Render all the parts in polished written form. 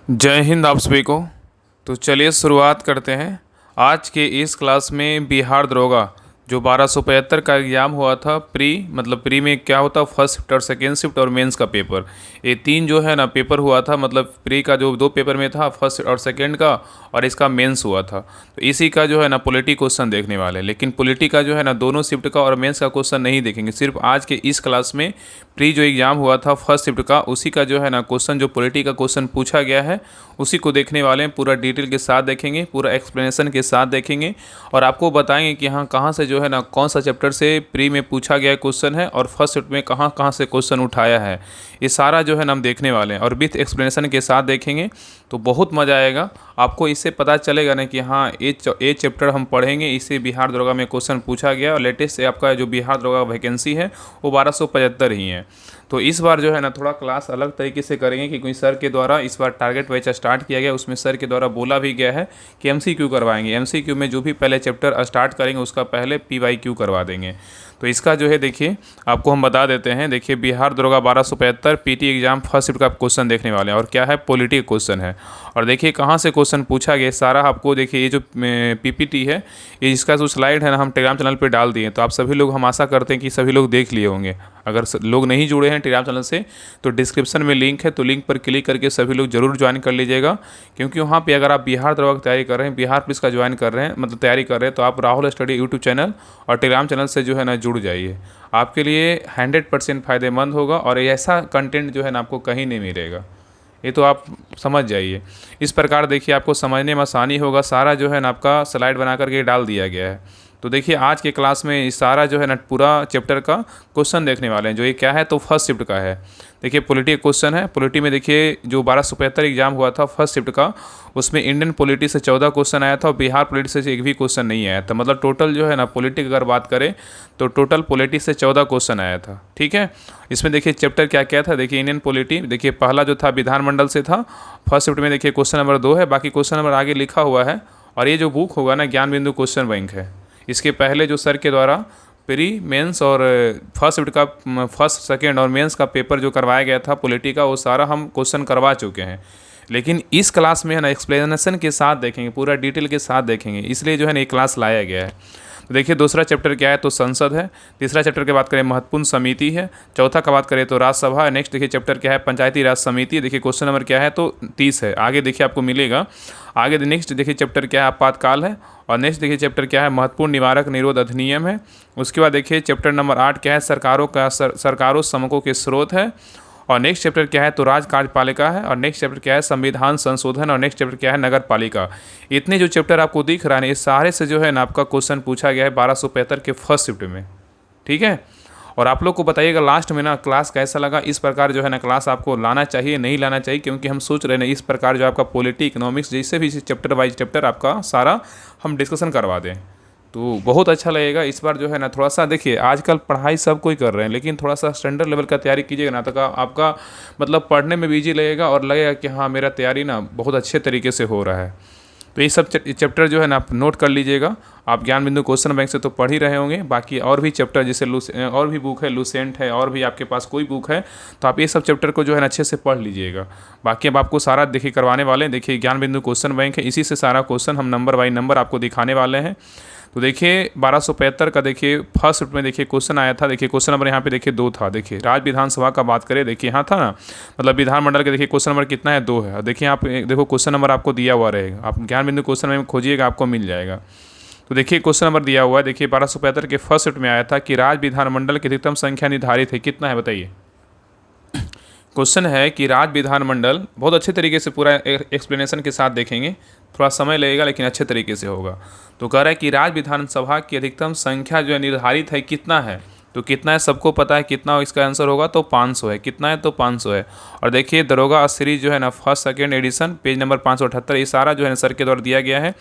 जय हिंद आप सभी को। तो चलिए शुरुआत करते हैं। आज के इस क्लास में बिहार दरोगा जो 1275 का एग्ज़ाम हुआ था प्री में क्या होता है, फर्स्ट शिफ्ट और सेकेंड शिफ्ट और मेंस का पेपर, ये तीन जो है ना पेपर हुआ था। मतलब प्री का जो दो पेपर में था, फर्स्ट और सेकेंड का, और इसका मेंस हुआ था। तो इसी का जो है ना पॉलिटी क्वेश्चन देखने वाले हैं। लेकिन पॉलिटी का जो है ना दोनों शिफ्ट का और मेंस का क्वेश्चन नहीं देखेंगे, सिर्फ आज के इस क्लास में प्री जो एग्ज़ाम हुआ था फर्स्ट शिफ्ट का, उसी का जो है ना क्वेश्चन, जो पॉलिटी का क्वेश्चन पूछा गया है उसी को देखने वाले हैं। पूरा डिटेल के साथ देखेंगे, पूरा एक्सप्लेनेशन के साथ देखेंगे, और आपको बताएंगे कि हाँ कहाँ से जो है ना कौन सा चैप्टर से प्री में पूछा गया क्वेश्चन है और फर्स्ट शिफ्ट में कहाँ कहाँ से क्वेश्चन उठाया है। ये सारा जो है ना हम देखने वाले हैं और विथ एक्सप्लेनेशन के साथ देखेंगे, तो बहुत मज़ा आएगा। आपको इससे पता चलेगा ना कि हाँ ये चैप्टर हम पढ़ेंगे, इससे बिहार दरोगा में क्वेश्चन पूछा गया, और लेटेस्ट आपका जो बिहार दरोगा वैकेंसी है वो 1275 ही है। तो इस बार जो है ना थोड़ा क्लास अलग तरीके से करेंगे, क्योंकि सर के द्वारा इस बार टारगेट बैच स्टार्ट किया गया। उसमें सर के द्वारा बोला भी गया है कि एमसीक्यू करवाएंगे। एमसीक्यू में जो भी पहले चैप्टर स्टार्ट करेंगे उसका पहले पीवाईक्यू करवा देंगे। तो इसका जो है देखिए आपको हम बता देते हैं। देखिए बिहार दरोगा 1275 पीटी एग्जाम फर्स्ट शिफ्ट का क्वेश्चन देखने वाले हैं, और क्या है, पॉलिटी क्वेश्चन है। और देखिए कहाँ से क्वेश्चन पूछा गया सारा आपको। देखिए ये जो पीपीटी है, ये इसका जो स्लाइड है ना हम टेलीग्राम चैनल पे डाल दिए, तो आप सभी लोग, हम आशा करते हैं कि सभी लोग देख लिए होंगे। अगर लोग नहीं जुड़े हैं टेलीग्राम चैनल से तो डिस्क्रिप्शन में लिंक है, तो लिंक पर क्लिक करके सभी लोग जरूर ज्वाइन कर लीजिएगा। क्योंकि वहाँ पे अगर आप बिहार दरोगा की तैयारी कर रहे हैं, बिहार पुलिस का ज्वाइन कर रहे हैं, मतलब तैयारी कर रहे हैं, तो आप राहुल स्टडी यूट्यूब चैनल और टेलीग्राम चैनल से जो है ना जुड़ जाइए। आपके लिए 100% फ़ायदेमंद होगा, और ऐसा कंटेंट जो है ना आपको कहीं नहीं मिलेगा, ये तो आप समझ जाइए। इस प्रकार देखिए आपको समझने में आसानी होगा। सारा जो है ना आपका स्लाइड बना करके डाल दिया गया है। तो देखिए आज के क्लास में इस सारा जो है ना पूरा चैप्टर का क्वेश्चन देखने वाले हैं। जो ये क्या है, तो फर्स्ट शिफ्ट का है। देखिए पॉलिटी क्वेश्चन है। पॉलिटी में देखिए जो 1275 एग्जाम हुआ था फर्स्ट शिफ्ट का, उसमें इंडियन पॉलिटी से 14 क्वेश्चन आया था और बिहार पॉलिटी से एक भी क्वेश्चन नहीं आया था। मतलब टोटल जो है ना पॉलिटी की अगर बात करें तो टोटल पॉलिटी से 14 क्वेश्चन आया था। ठीक है, इसमें देखिए चैप्टर क्या क्या था। देखिए इंडियन पॉलिटी, देखिए पहला जो था विधानमंडल से था फर्स्ट शिफ्ट में। देखिए क्वेश्चन नंबर 2 है, बाकी क्वेश्चन नंबर आगे लिखा हुआ है। और ये जो बुक होगा ना, ज्ञान बिंदु क्वेश्चन बैंक है। इसके पहले जो सर के द्वारा प्री मेंस और फर्स्ट शिफ्ट का फर्स्ट सेकेंड और मेंस का पेपर जो करवाया गया था पॉलिटी का, वो सारा हम क्वेश्चन करवा चुके हैं। लेकिन इस क्लास में है ना एक्सप्लेनेशन के साथ देखेंगे, पूरा डिटेल के साथ देखेंगे, इसलिए जो है ना ये क्लास लाया गया है। तो देखिए दूसरा चैप्टर क्या है, तो संसद है। तीसरा चैप्टर की बात करें महत्वपूर्ण समिति है। चौथा का बात करें तो राज्यसभा है। नेक्स्ट देखिए चैप्टर क्या है, पंचायती राज समिति। देखिए क्वेश्चन नंबर क्या है, तो 30 है। आगे देखिए आपको मिलेगा। आगे नेक्स्ट देखिए चैप्टर क्या है, आपातकाल है। और नेक्स्ट देखिए चैप्टर क्या है, महत्वपूर्ण निवारक निरोध अधिनियम है। उसके बाद देखिए चैप्टर नंबर 8 क्या है, सरकारों समकों के स्रोत है। और नेक्स्ट चैप्टर क्या है, तो राज्य कार्यपालिका है। और नेक्स्ट चैप्टर क्या है, संविधान संशोधन। और नेक्स्ट चैप्टर क्या है, नगर पालिका। इतने जो चैप्टर आपको दिख रहा है, ये सारे से जो है ना आपका क्वेश्चन पूछा गया है 1275 के फर्स्ट शिफ्ट में। ठीक है, और आप लोग को बताइएगा लास्ट में ना क्लास कैसा लगा। इस प्रकार जो है ना क्लास आपको लाना चाहिए, नहीं लाना चाहिए, क्योंकि हम सोच रहे हैं इस प्रकार जो आपका पॉलिटी, इकोनॉमिक्स, जैसे भी चैप्टर वाइज चैप्टर आपका सारा हम डिस्कशन करवा दें, तो बहुत अच्छा लगेगा। इस बार जो है ना थोड़ा सा देखिए, आजकल पढ़ाई सब कोई कर रहे हैं, लेकिन थोड़ा सा स्टैंडर्ड लेवल का तैयारी कीजिएगा ना, तो आपका मतलब पढ़ने में भी ईजी लगेगा और लगेगा कि हाँ मेरा तैयारी ना बहुत अच्छे तरीके से हो रहा है। तो ये सब चैप्टर जो है ना आप नोट कर लीजिएगा। आप ज्ञान बिंदु क्वेश्चन बैंक से तो पढ़ ही रहे होंगे, बाकी और भी चैप्टर जैसे और भी बुक है, लूसेंट है, और भी आपके पास कोई बुक है, तो आप ये सब चैप्टर को जो है ना अच्छे से पढ़ लीजिएगा। बाकी अब आपको सारा देखिए करवाने वाले हैं। देखिए ज्ञान बिंदु क्वेश्चन बैंक है, इसी से सारा क्वेश्चन हम नंबर बाई नंबर आपको दिखाने वाले हैं। तो देखिए 1275 का देखिए फर्स्ट शिफ्ट में देखिए क्वेश्चन आया था। देखिए क्वेश्चन नंबर यहाँ पे देखिए 2 था। देखिए राज्य विधानसभा का बात करें, देखिए यहाँ था ना, मतलब विधानमंडल के देखिए क्वेश्चन नंबर कितना है, 2 है। देखिए आप देखो क्वेश्चन नंबर आपको दिया हुआ रहेगा, आप ज्ञान बिंदु क्वेश्चन में खोजिएगा आपको मिल जाएगा। तो देखिए क्वेश्चन नंबर दिया हुआ है। देखिए 1275 के फर्स्ट शिफ्ट में आया था कि राज्य विधानमंडल की अधिकतम संख्या निर्धारित है, कितना है बताइए। क्वेश्चन है कि राज्य विधानमंडल, बहुत अच्छे तरीके से पूरा एक्सप्लेनेशन के साथ देखेंगे, थोड़ा समय लगेगा लेकिन अच्छे तरीके से होगा। तो कह रहा है कि राज्य विधानसभा की अधिकतम संख्या जो है निर्धारित है, कितना है, तो कितना है सबको पता है, कितना इसका आंसर होगा, तो 500 है। कितना है, तो 500 है। और देखिए दरोगा सीरीज जो है ना first second edition, page number 578, ये सारा जो है ना सर के द्वारा दिया गया है,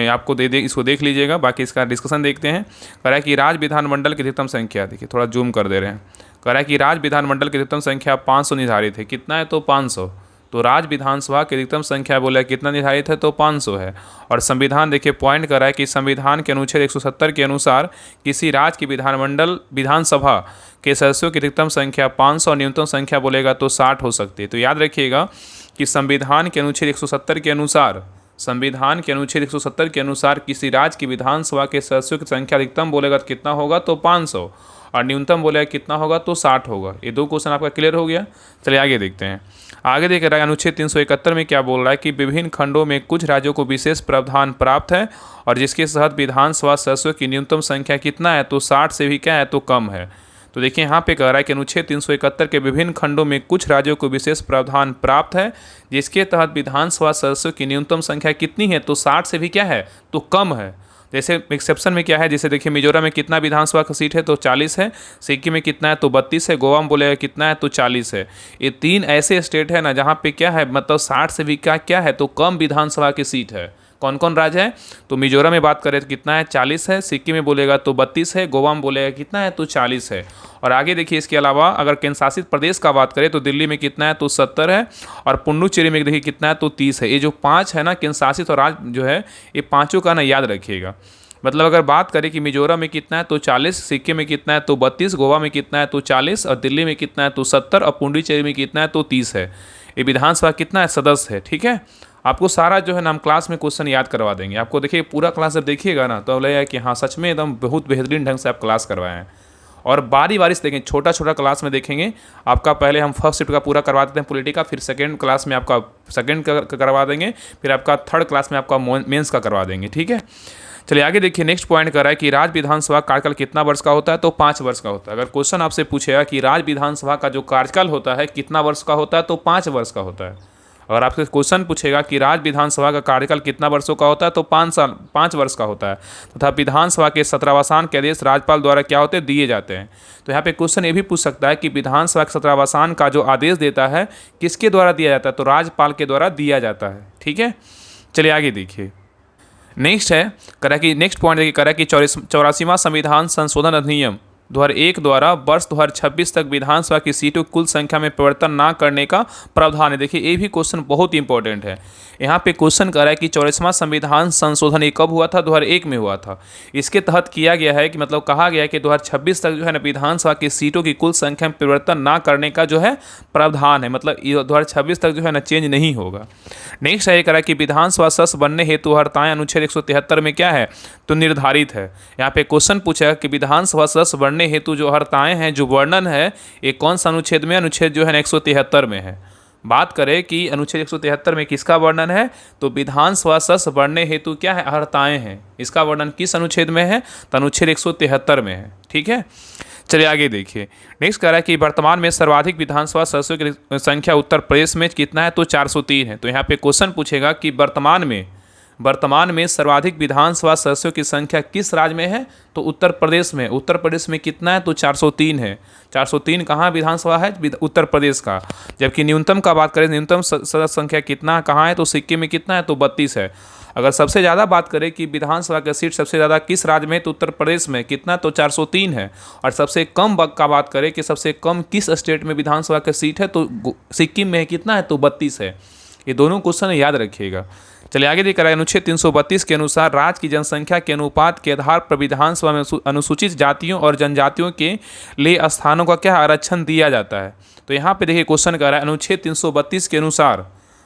आपको इसको देख लीजिएगा। बाकी इसका डिस्कशन देखते हैं। कह रहा है कि राज्य विधानमंडल की अधिकतम संख्या, देखिए थोड़ा जूम कर दे रहे हैं। कह रहा है कि राज्य विधानमंडल की अधिकतम संख्या 500 निर्धारित है, कितना है, तो 500। तो राज्य विधानसभा की अधिकतम संख्या बोला कितना निर्धारित है, तो 500 है। और संविधान देखिए पॉइंट कर रहा है कि संविधान के अनुच्छेद 170 के अनुसार किसी राज्य की विधानसभा के सदस्यों की अधिकतम संख्या 500 और न्यूनतम संख्या बोलेगा तो 60 हो सकती है। तो याद रखिएगा कि संविधान के अनुच्छेद 170 के अनुसार, संविधान के अनुच्छेद 170 के अनुसार किसी राज्य की विधानसभा के सदस्यों की संख्या अधिकतम बोलेगा तो कितना होगा, तो 500, और न्यूनतम बोलेगा कितना होगा, तो 60 होगा। ये दो क्वेश्चन आपका क्लियर हो गया। चलिए आगे देखते हैं। आगे देख रहा है अनुच्छेद 371 में क्या बोल रहा है कि विभिन्न खंडों में कुछ राज्यों को विशेष प्रावधान प्राप्त है और जिसके तहत विधानसभा सदस्यों की न्यूनतम संख्या कितना है, तो 60 से भी क्या है, तो कम है। तो देखिए यहाँ पे कह रहा है कि अनुच्छेद 371 के विभिन्न खंडों में कुछ राज्यों को विशेष प्रावधान प्राप्त है जिसके तहत विधानसभा सदस्यों की न्यूनतम संख्या कितनी है, तो 60 से भी क्या है, तो कम है। जैसे एक्सेप्शन में क्या है, जैसे देखिए मिजोरम में कितना विधानसभा का सीट है, तो 40 है, सिक्किम में कितना है, तो 32 है, गोवा में बोलेगा कितना है, तो 40 है। ये 3 ऐसे स्टेट है ना जहाँ पे क्या है, मतलब 60 से भी क्या है, तो कम विधानसभा की सीट है। कौन कौन राज्य है, तो मिजोरम में बात करें तो कितना है, 40 है, सिक्किम में बोलेगा तो 32 है, गोवा में बोलेगा कितना है, तो 40 है। और आगे देखिए इसके अलावा अगर केंद्र शासित प्रदेश का बात करें तो दिल्ली में कितना है, तो 70 है, और पुडुचेरी में देखिए कितना है, तो 30 है। ये जो 5 है ना केंद्र शासित और राज्य जो है, ये पाँचों का ना याद रखिएगा। मतलब अगर बात करें कि मिजोरम में कितना है, तो 40, सिक्किम में कितना है, तो 32, गोवा में कितना है, तो 40, और दिल्ली में कितना है, तो 70, और पुडुचेरी में कितना है, तो 30 है। ये विधानसभा कितना है, सदस्य है। ठीक है, आपको सारा जो है ना हम क्लास में क्वेश्चन याद करवा देंगे। आपको देखिए पूरा क्लास जब देखिएगा ना तो लगेगा कि हाँ सच में एकदम बहुत बेहतरीन ढंग से आप क्लास करवाए हैं। और बारी बारी से देखें, छोटा छोटा क्लास में देखेंगे। आपका पहले हम फर्स्ट शिफ्ट का पूरा करवा देते हैं पॉलिटिका, फिर सेकंड क्लास में आपका सेकंड का करवा देंगे, फिर आपका थर्ड क्लास में आपका मेंस का करवा देंगे। ठीक है, चलिए आगे देखिए। नेक्स्ट पॉइंट कर रहा है कि राज्य विधानसभा कार्यकाल कितना वर्ष का होता है, तो 5 वर्ष का होता है। अगर क्वेश्चन आपसे पूछेगा कि राज्य विधानसभा का जो कार्यकाल होता है कितना वर्ष का होता है, तो 5 वर्ष का होता है। अगर आपसे क्वेश्चन पूछेगा कि राज्य विधानसभा का कार्यकाल कितना वर्षों का होता है, तो 5 वर्ष का होता है। तथा विधानसभा के सत्रावसान के आदेश राज्यपाल द्वारा क्या होते हैं, दिए जाते हैं। तो यहाँ पे क्वेश्चन ये भी पूछ सकता है कि विधानसभा के सत्रावसान का जो आदेश देता है किसके द्वारा दिया जाता है, तो राज्यपाल के द्वारा दिया जाता है। ठीक है, चलिए आगे देखिए। नेक्स्ट है करा कि नेक्स्ट पॉइंट देखिए करा कि 84वां संविधान संशोधन अधिनियम 2001 द्वारा वर्ष 2026 तक विधानसभा की सीटों की कुल संख्या में परिवर्तन ना करने का प्रावधान है। देखिए ये भी क्वेश्चन बहुत इंपॉर्टेंट है। यहाँ पे क्वेश्चन कर रहा है कि 84वां संविधान संशोधन ये कब हुआ था, 2001 में हुआ था। इसके तहत किया गया है कि मतलब कहा गया है कि 2026 तक जो है ना विधानसभा की सीटों की कुल संख्या में परिवर्तन ना करने का जो है प्रावधान है। मतलब 2026 तक जो है ना चेंज नहीं होगा। नेक्स्ट है करा कि विधानसभा सदस्य बनने हेतु अर्हताएं अनुच्छेद 173 में क्या है, तो निर्धारित है। यहाँ पे क्वेश्चन पूछा कि विधानसभा सदस्य बनने हेतु जो अर्हताएं हैं, जो वर्णन है, ये कौन सा अनुच्छेद में, अनुच्छेद जो है 173 में है। बात करें कि अनुच्छेद 173 में किसका वर्णन है, तो विधानसभा सदस्य बनने हेतु क्या है, अर्हताएं हैं। इसका वर्णन किस अनुच्छेद में है, तो अनुच्छेद 173 में है। ठीक है, चलिए आगे देखिए। नेक्स्ट कह रहा है कि वर्तमान में सर्वाधिक विधानसभा सदस्यों की संख्या उत्तर प्रदेश में कितना है, तो 403 है। तो यहाँ पे क्वेश्चन पूछेगा कि वर्तमान में सर्वाधिक विधानसभा सदस्यों की संख्या किस राज्य में है, तो उत्तर प्रदेश में। उत्तर प्रदेश में कितना है, तो 403 है। 403 कहाँ विधानसभा है, उत्तर प्रदेश का। जबकि न्यूनतम का बात करें, न्यूनतम सदस्य संख्या कितना कहाँ है, तो सिक्किम में कितना है, तो 32 है। अगर सबसे ज़्यादा बात करें कि विधानसभा का सीट सबसे ज़्यादा किस राज्य में, तो उत्तर प्रदेश में कितना, तो 403 है। और सबसे कम का बात करें कि सबसे कम किस स्टेट में विधानसभा का सीट है, तो सिक्किम में कितना है, तो 32 है। ये दोनों क्वेश्चन याद रखिएगा। चलिए आगे देख रहा है। अनुच्छेद 332 के अनुसार राज्य की जनसंख्या के अनुपात के आधार पर विधानसभा में अनुसूचित जातियों और जनजातियों के लिए स्थानों का क्या आरक्षण दिया जाता है। तो यहाँ पे देखिए क्वेश्चन कर रहा है अनुच्छेद 332 के अनुसार,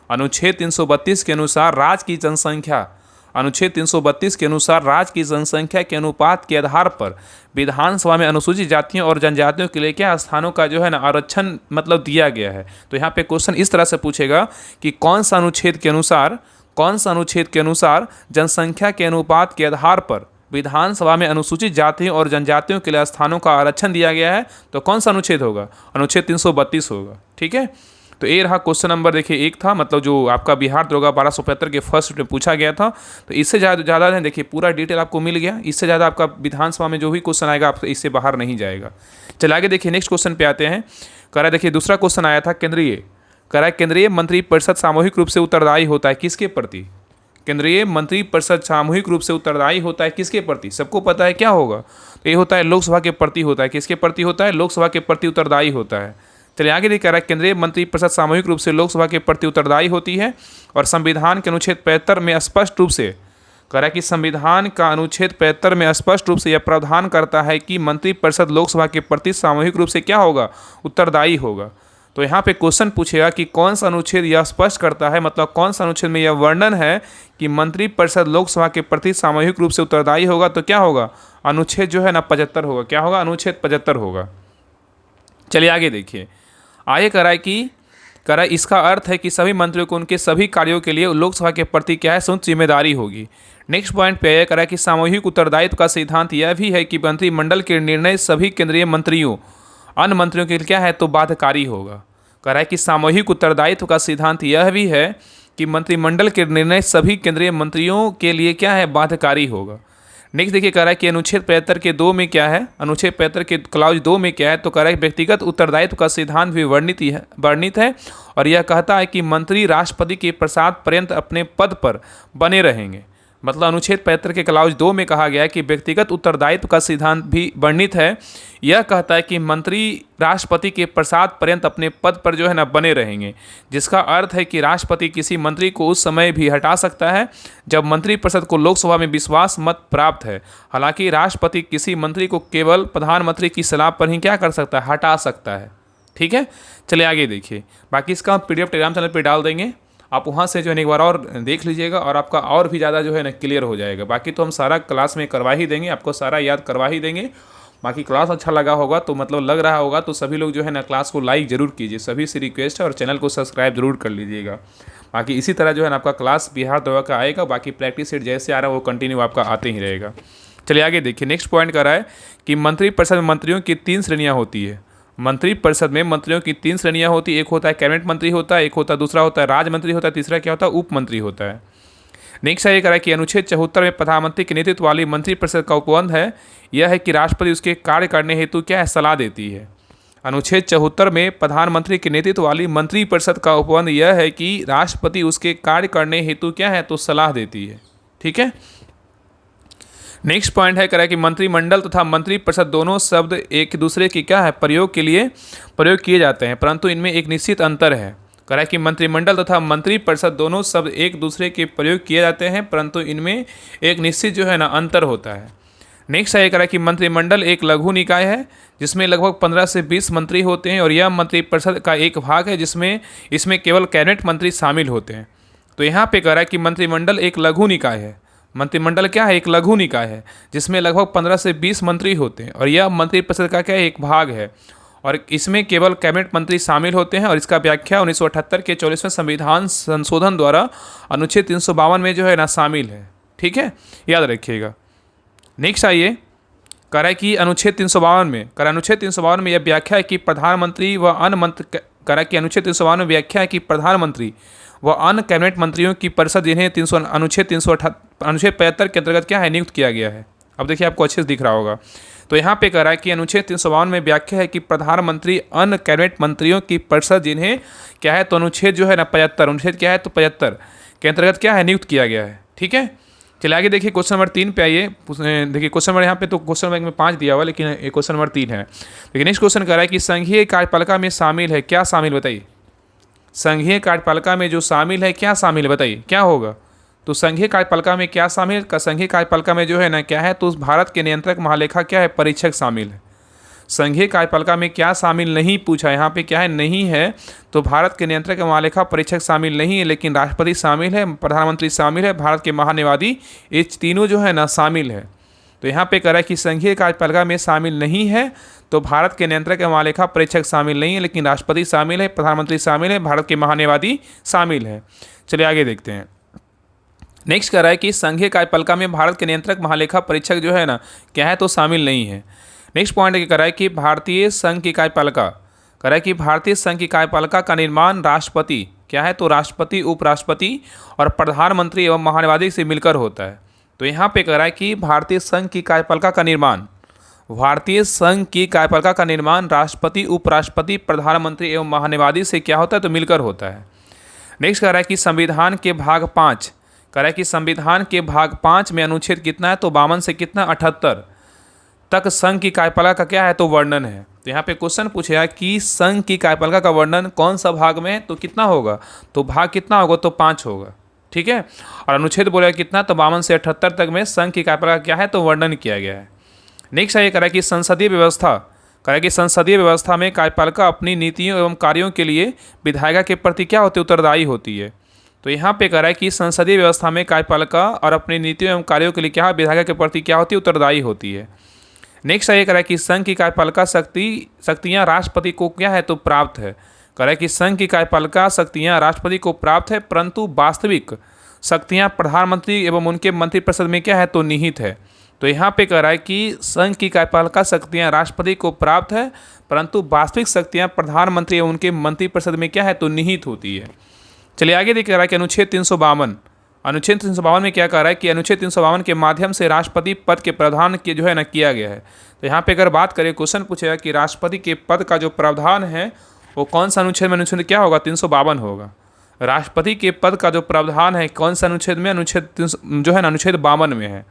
अनुच्छेद 332 के अनुसार राज्य की जनसंख्या, अनुच्छेद 332 के अनुसार राज्य की जनसंख्या के अनुपात के आधार पर विधानसभा में अनुसूचित जातियों और जनजातियों के लिए क्या स्थानों का जो है ना आरक्षण मतलब दिया गया है। तो यहाँ पे क्वेश्चन इस तरह से पूछेगा कि कौन सा अनुच्छेद के अनुसार जनसंख्या के अनुपात के आधार पर विधानसभा में अनुसूचित जातियों और जनजातियों के लिए स्थानों का आरक्षण दिया गया है। तो कौन सा अनुच्छेद होगा, अनुच्छेद 332 होगा। ठीक है, तो ये रहा क्वेश्चन नंबर देखिए 1 था, मतलब जो आपका बिहार दरोगा 1275 के फर्स्ट में पूछा गया था। तो इससे ज़्यादा है देखिए पूरा डिटेल आपको मिल गया। इससे ज़्यादा आपका विधानसभा में जो भी क्वेश्चन आएगा आप इससे बाहर नहीं जाएगा। चलिए आगे देखिए नेक्स्ट क्वेश्चन पे आते हैं। कह रहा देखिए दूसरा क्वेश्चन आया था केंद्रीय मंत्रिपरिषद सामूहिक रूप से उत्तरदायी होता है किसके प्रति। केंद्रीय मंत्रिपरिषद सामूहिक रूप से उत्तरदायी होता है किसके प्रति, सबको पता है क्या होगा, तो ये होता है लोकसभा के प्रति होता है। किसके प्रति होता है, लोकसभा के प्रति उत्तरदायी होता है। चलिए आगे नहीं कह रहा है केंद्रीय मंत्रिपरिषद सामूहिक रूप से लोकसभा के प्रति उत्तरदायी होती है और संविधान के अनुच्छेद 75 में स्पष्ट रूप से कह रहा है कि संविधान का अनुच्छेद 75 में स्पष्ट रूप से यह प्रावधान करता है कि मंत्रिपरिषद लोकसभा के प्रति सामूहिक रूप से क्या होगा, उत्तरदायी होगा। तो यहाँ पे क्वेश्चन पूछेगा कि कौन सा अनुच्छेद यह स्पष्ट करता है, मतलब कौन सा अनुच्छेद में यह वर्णन है कि मंत्रिपरिषद लोकसभा के प्रति सामूहिक रूप से उत्तरदायी होगा। तो क्या होगा, अनुच्छेद जो है ना 75 होगा। क्या होगा, अनुच्छेद 75 होगा। चलिए आगे देखिए, आगे करा इसका अर्थ है कि सभी मंत्रियों को उनके सभी कार्यों के लिए लोकसभा के प्रति क्या है, समुचित जिम्मेदारी होगी। नेक्स्ट पॉइंट पे यह करा कि सामूहिक उत्तरदायित्व का सिद्धांत यह भी है कि मंत्रिमंडल के निर्णय सभी केंद्रीय मंत्रियों अन्य मंत्रियों के लिए क्या है, तो बाध्यकारी होगा। करा कि सामूहिक उत्तरदायित्व का सिद्धांत यह भी है कि मंत्रिमंडल के निर्णय सभी केंद्रीय मंत्रियों के लिए क्या है, बाध्यकारी होगा। नेक्स्ट देखिए, कह रहा है कि अनुच्छेद 75 के 2 में क्या है, अनुच्छेद 75 के क्लाउज 2 में क्या है, तो कह रहा है व्यक्तिगत उत्तरदायित्व का सिद्धांत भी वर्णित है और यह कहता है कि मंत्री राष्ट्रपति के प्रसाद पर्यंत अपने पद पर बने रहेंगे। मतलब अनुच्छेद 75 के क्लाउज 2 में कहा गया है कि व्यक्तिगत उत्तरदायित्व का सिद्धांत भी वर्णित है। यह कहता है कि मंत्री राष्ट्रपति के प्रसाद पर्यंत अपने पद पर जो है ना बने रहेंगे, जिसका अर्थ है कि राष्ट्रपति किसी मंत्री को उस समय भी हटा सकता है जब मंत्रिपरिषद को लोकसभा में विश्वास मत प्राप्त है। हालांकि राष्ट्रपति किसी मंत्री को केवल प्रधानमंत्री की सलाह पर ही क्या कर सकता है, हटा सकता है। ठीक है, चलिए आगे देखिए, बाकी इसका हम PDF टेलीग्राम चैनल पर डाल देंगे, आप वहाँ से जो है एक बार और देख लीजिएगा और आपका और भी ज़्यादा जो है ना क्लियर हो जाएगा। बाकी तो हम सारा क्लास में करवा ही देंगे, आपको सारा याद करवा ही देंगे। बाकी क्लास अच्छा लगा होगा तो मतलब लग रहा होगा तो सभी लोग जो है ना क्लास को लाइक ज़रूर कीजिए, सभी से रिक्वेस्ट है, और चैनल को सब्सक्राइब जरूर कर लीजिएगा। बाकी इसी तरह जो है ना आपका क्लास बिहार दवा का आएगा, बाकी प्रैक्टिस सेट जैसे आ रहा है वो कंटिन्यू आपका आते ही रहेगा। चलिए आगे देखिए, नेक्स्ट पॉइंट कर रहा है कि मंत्रिपरिषद में मंत्रियों की 3 श्रेणियाँ होती है। मंत्रिपरिषद में मंत्रियों की 3 श्रेणियां होती है। एक होता है कैबिनेट मंत्री होता है, एक होता है, दूसरा होता है राज्य मंत्री होता है, तीसरा क्या होता है, उप मंत्री होता है। नेक्स्ट ये कह रहा है कि अनुच्छेद 74 में प्रधानमंत्री के नेतृत्व वाली मंत्रिपरिषद का उपबंध है यह है कि राष्ट्रपति उसके कार्य करने हेतु क्या है, सलाह देती है। अनुच्छेद 74 में प्रधानमंत्री के नेतृत्व वाली मंत्रिपरिषद का उपबंध यह है कि राष्ट्रपति उसके कार्य करने हेतु क्या है, तो सलाह देती है। ठीक है, नेक्स्ट पॉइंट है कह रहा है कि मंत्रिमंडल तथा मंत्रिपरिषद दोनों शब्द एक दूसरे की क्या है, प्रयोग किए जाते हैं, परंतु इनमें एक निश्चित अंतर है। कह रहा है कि मंत्रिमंडल तथा मंत्रिपरिषद दोनों शब्द एक दूसरे के प्रयोग किए जाते हैं, परंतु इनमें एक निश्चित जो है ना अंतर होता है। नेक्स्ट है कह रहा है कि मंत्रिमंडल एक लघु निकाय है जिसमें लगभग 15 से 20 मंत्री होते हैं और यह मंत्रिपरिषद का एक भाग है जिसमें इसमें केवल कैबिनेट मंत्री शामिल होते हैं। तो यहाँ पे कह रहा है कि मंत्रिमंडल एक लघु निकाय है। मंत्रिमंडल क्या है, एक लघु निकाय है जिसमें लगभग 15 से 20 मंत्री होते हैं और यह मंत्रिपरिषद का क्या है, एक भाग है और इसमें केवल कैबिनेट मंत्री शामिल होते हैं। और इसका व्याख्या 1978 के 44वें संविधान संशोधन द्वारा अनुच्छेद 352 में जो है ना शामिल है। ठीक है, याद रखिएगा। नेक्स्ट आइए, कह रहा है कि अनुच्छेद 352 में यह व्याख्या है कि प्रधानमंत्री व अन्य मंत्री, कह रहा है कि अनुच्छेद 352 में व्याख्या है कि प्रधानमंत्री व अन्य कैबिनेट मंत्रियों की परिषद जिन्हें अनुच्छेद 75 के अंतर्गत क्या है, नियुक्त किया गया है। अब देखिए आपको अच्छे से दिख रहा होगा। तो यहाँ पे कह रहा है कि अनुच्छेद 352 में व्याख्या है कि प्रधानमंत्री अन्य कैबिनेट मंत्रियों की परिषद जिन्हें क्या है, तो अनुच्छेद जो है ना 75, अनुच्छेद क्या है, तो 75 के अंतर्गत क्या है, नियुक्त किया गया है। ठीक है, चलिए आगे देखिए, क्वेश्चन नंबर 3 पे आइए। देखिए क्वेश्चन नंबर यहाँ पे तो क्वेश्चन बैंक में 5 दिया हुआ, लेकिन क्वेश्चन नंबर 3 है। देखिए नेक्स्ट क्वेश्चन कह रहा है कि संघीय कार्यपालिका में शामिल है, क्या शामिल बताइए। संघीय कार्यपालिका में जो शामिल है क्या शामिल है बताइए, क्या होगा। तो संघीय कार्यपालिका में क्या शामिल, संघीय कार्यपालिका में जो है ना क्या है, तो भारत के नियंत्रक महालेखा क्या है, परीक्षक शामिल है। संघीय कार्यपालिका में क्या शामिल नहीं पूछा, यहाँ पे क्या है, नहीं है। तो भारत के नियंत्रक महालेखा परीक्षक शामिल नहीं है, लेकिन राष्ट्रपति शामिल है, प्रधानमंत्री शामिल है, भारत के महान्यायवादी, ये तीनों जो है ना शामिल है। तो यहाँ पे कह रहा है कि संघीय कार्यपालिका में शामिल नहीं है, तो भारत के नियंत्रक एवं महालेखा परीक्षक शामिल नहीं है, लेकिन राष्ट्रपति शामिल है, प्रधानमंत्री शामिल है, भारत के महान्यायवादी शामिल है। चलिए आगे देखते हैं। नेक्स्ट कह रहा है कि संघीय कार्यपालिका में भारत के नियंत्रक महालेखा परीक्षक जो है ना क्या है, तो शामिल नहीं है। नेक्स्ट पॉइंट कह रहा है कि भारतीय संघ की कार्यपालिका, कह रहा है कि भारतीय संघ की कार्यपालिका का निर्माण राष्ट्रपति क्या है, तो राष्ट्रपति, उपराष्ट्रपति और प्रधानमंत्री एवं महान्यायवादी से मिलकर होता है। तो यहाँ पे कह रहा है कि भारतीय संघ की कार्यपालिका का निर्माण राष्ट्रपति, उपराष्ट्रपति, प्रधानमंत्री एवं महान्यायवादी से क्या होता है, तो मिलकर होता है। नेक्स्ट कह रहा है कि संविधान के भाग 5, कह रहा है कि संविधान के भाग 5 में अनुच्छेद कितना है, तो 52 से कितना 78 तक संघ की कार्यपालिका का क्या है, तो वर्णन है। तो यहाँ पे क्वेश्चन पूछेगा कि संघ की कार्यपालिका का वर्णन कौन सा भाग में है, तो कितना होगा, तो भाग कितना होगा, तो 5 होगा। ठीक है, और अनुच्छेद बोलेगा कितना, तो 52 से 78 तक में संघ की कार्यपालिका क्या है, तो वर्णन किया गया है। नेक्स्ट ये कह रहा है कि संसदीय व्यवस्था, कह रहा है कि संसदीय व्यवस्था में कार्यपालिका अपनी नीतियों एवं कार्यों के लिए विधायिका के प्रति क्या होती है, उत्तरदायी होती है। तो यहाँ पे कह रहा है कि संसदीय व्यवस्था में कार्यपालिका और अपनी नीतियों एवं कार्यों के लिए क्या विधायिका के प्रति क्या होती है, उत्तरदायी होती है। नेक्स्ट ये कह रहा है कि संघ की कार्यपालिका शक्तियाँ राष्ट्रपति को क्या है, तो प्राप्त है। कह रहा है कि संघ की कार्यपालिका शक्तियाँ राष्ट्रपति को प्राप्त है, परंतु वास्तविक शक्तियाँ प्रधानमंत्री एवं उनके मंत्रिपरिषद में क्या है, तो निहित है। तो यहाँ पे कह रहा है कि संघ की कार्यपालिका शक्तियाँ राष्ट्रपति को प्राप्त है, परंतु वास्तविक शक्तियाँ प्रधानमंत्री एवं उनके मंत्रिपरिषद में क्या है, तो निहित होती है। चलिए आगे देखिए, कह रहा है कि अनुच्छेद 352 में क्या कह रहा है कि अनुच्छेद 352 के माध्यम से राष्ट्रपति पद के प्रावधान के जो है ना किया गया है। तो यहाँ पे अगर बात करें, क्वेश्चन पूछेगा कि राष्ट्रपति के पद का जो प्रावधान है वो कौन सा अनुच्छेद में, अनुच्छेद क्या होगा, 352 होगा। राष्ट्रपति के पद का जो प्रावधान है कौन सा अनुच्छेद में, अनुच्छेद जो है ना अनुच्छेद 52 में है।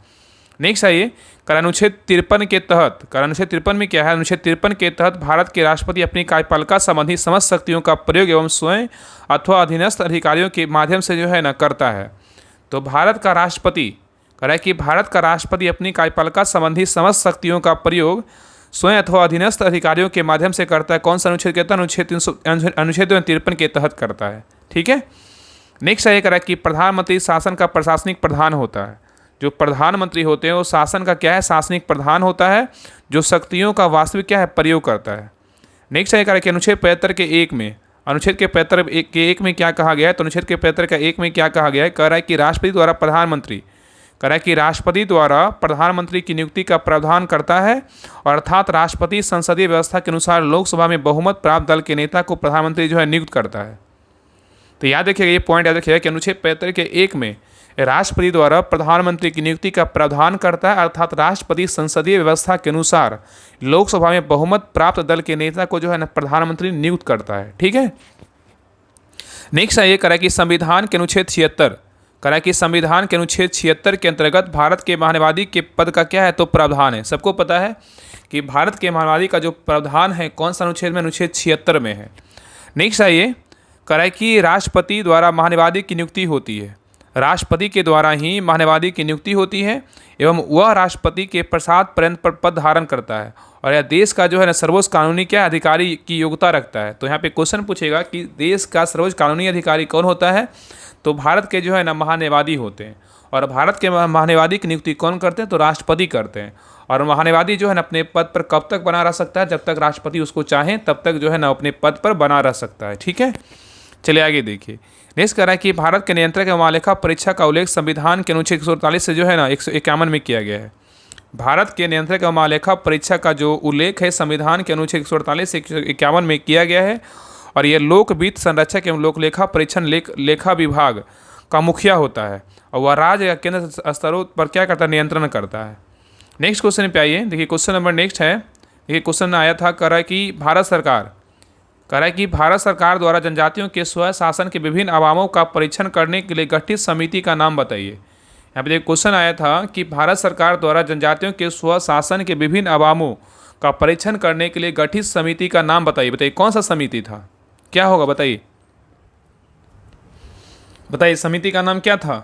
नेक्स्ट आइए, कर अनुच्छेद 53 के तहत, कर अनुच्छेद 53 में क्या है, अनुच्छेद 53 के तहत भारत के राष्ट्रपति अपनी कार्यपालिका संबंधी समस्त शक्तियों का प्रयोग एवं स्वयं अथवा अधीनस्थ अधिकारियों के माध्यम से जो है ना करता है। तो भारत का राष्ट्रपति कह रहा है कि भारत का राष्ट्रपति अपनी कार्यपालिका संबंधी समस्त शक्तियों का प्रयोग स्वयं अथवा अधीनस्थ अधिकारियों के माध्यम से करता है। कौन सा अनुच्छेद कहता है, अनुच्छेद 53 के तहत करता है। ठीक है। नेक्स्ट ये कह रहा है कि प्रधानमंत्री शासन का प्रशासनिक प्रधान होता है। जो प्रधानमंत्री होते हैं वो शासन का क्या है, शासनिक प्रधान होता है, जो शक्तियों का वास्तविक क्या है, प्रयोग करता है। नेक्स्ट ये कह रहा है कि अनुच्छेद 75 के 1 में, अनुच्छेद के 75 के 1 में क्या कहा गया है, तो अनुच्छेद के 75 का 1 में क्या कहा गया है, कह रहा है कि राष्ट्रपति द्वारा प्रधानमंत्री, कह रहा है कि राष्ट्रपति द्वारा प्रधानमंत्री की नियुक्ति का प्रावधान करता है, और अर्थात राष्ट्रपति संसदीय व्यवस्था के अनुसार लोकसभा में बहुमत प्राप्त दल के नेता को प्रधानमंत्री जो है नियुक्त करता है। तो याद रखिएगा, ये पॉइंट याद रखिएगा कि अनुच्छेद 75 के 1 में राष्ट्रपति द्वारा प्रधानमंत्री की नियुक्ति का प्रावधान करता है, अर्थात राष्ट्रपति संसदीय व्यवस्था के अनुसार लोकसभा में बहुमत प्राप्त दल के नेता को जो है ना प्रधानमंत्री नियुक्त करता है। ठीक है। नेक्स्ट ये कह रहा है कि संविधान के अनुच्छेद 76, कह रहा है कि संविधान के अनुच्छेद 76 के अंतर्गत भारत के महान्यायवादी के पद का क्या है, तो प्रावधान है। सबको पता है कि भारत के महान्यायवादी का जो प्रावधान है कौन सा अनुच्छेद में, अनुच्छेद 76 में है। नेक्स्ट ये कह रहा है कि राष्ट्रपति द्वारा महान्यायवादी की नियुक्ति होती है। राष्ट्रपति के द्वारा ही महान्यायवादी की नियुक्ति होती है एवं वह राष्ट्रपति के प्रसाद पर्यंत पर पद धारण करता है, और यह देश का जो है ना सर्वोच्च कानूनी क्या अधिकारी की योग्यता रखता है। तो यहाँ पे क्वेश्चन पूछेगा कि देश का सर्वोच्च कानूनी अधिकारी कौन होता है, तो भारत के जो है ना महान्यायवादी होते हैं। और भारत के महान्यायवादी की नियुक्ति कौन करते हैं, तो राष्ट्रपति करते हैं। और महान्यायवादी जो है ना अपने पद पर कब तक बना रह सकता है, जब तक राष्ट्रपति उसको चाहें तब तक जो है ना अपने पद पर बना रह सकता है। ठीक है। चलिए आगे देखिए। नेक्स्ट कह रहा है कि भारत के नियंत्रक एवं महालेखा परीक्षा का उल्लेख संविधान के अनुच्छेद 148 से जो है ना 151 में किया गया है। भारत के नियंत्रक एवं महालेखा परीक्षा का जो उल्लेख है संविधान के अनुच्छेद 148 से 151 में किया गया है, और यह लोक वित्त संरक्षक एवं लोकलेखा परीक्षण लेखा विभाग का मुखिया होता है, और वह राज्य या केंद्र स्तरों पर क्या करता है, नियंत्रण करता है। नेक्स्ट क्वेश्चन पे आइए। देखिए क्वेश्चन नंबर नेक्स्ट है, देखिए क्वेश्चन आया था, कह रहा है कि भारत सरकार, कह रहा है कि भारत सरकार द्वारा जनजातियों के स्व शासन के विभिन्न अवामों का परीक्षण करने के लिए गठित समिति का नाम बताइए। यहाँ पे क्वेश्चन आया था कि भारत सरकार द्वारा जनजातियों के स्व शासन के विभिन्न अवामों का परीक्षण करने के लिए गठित समिति का नाम बताइए। बताइए कौन सा समिति था, क्या होगा, बताइए बताइए समिति का नाम क्या था।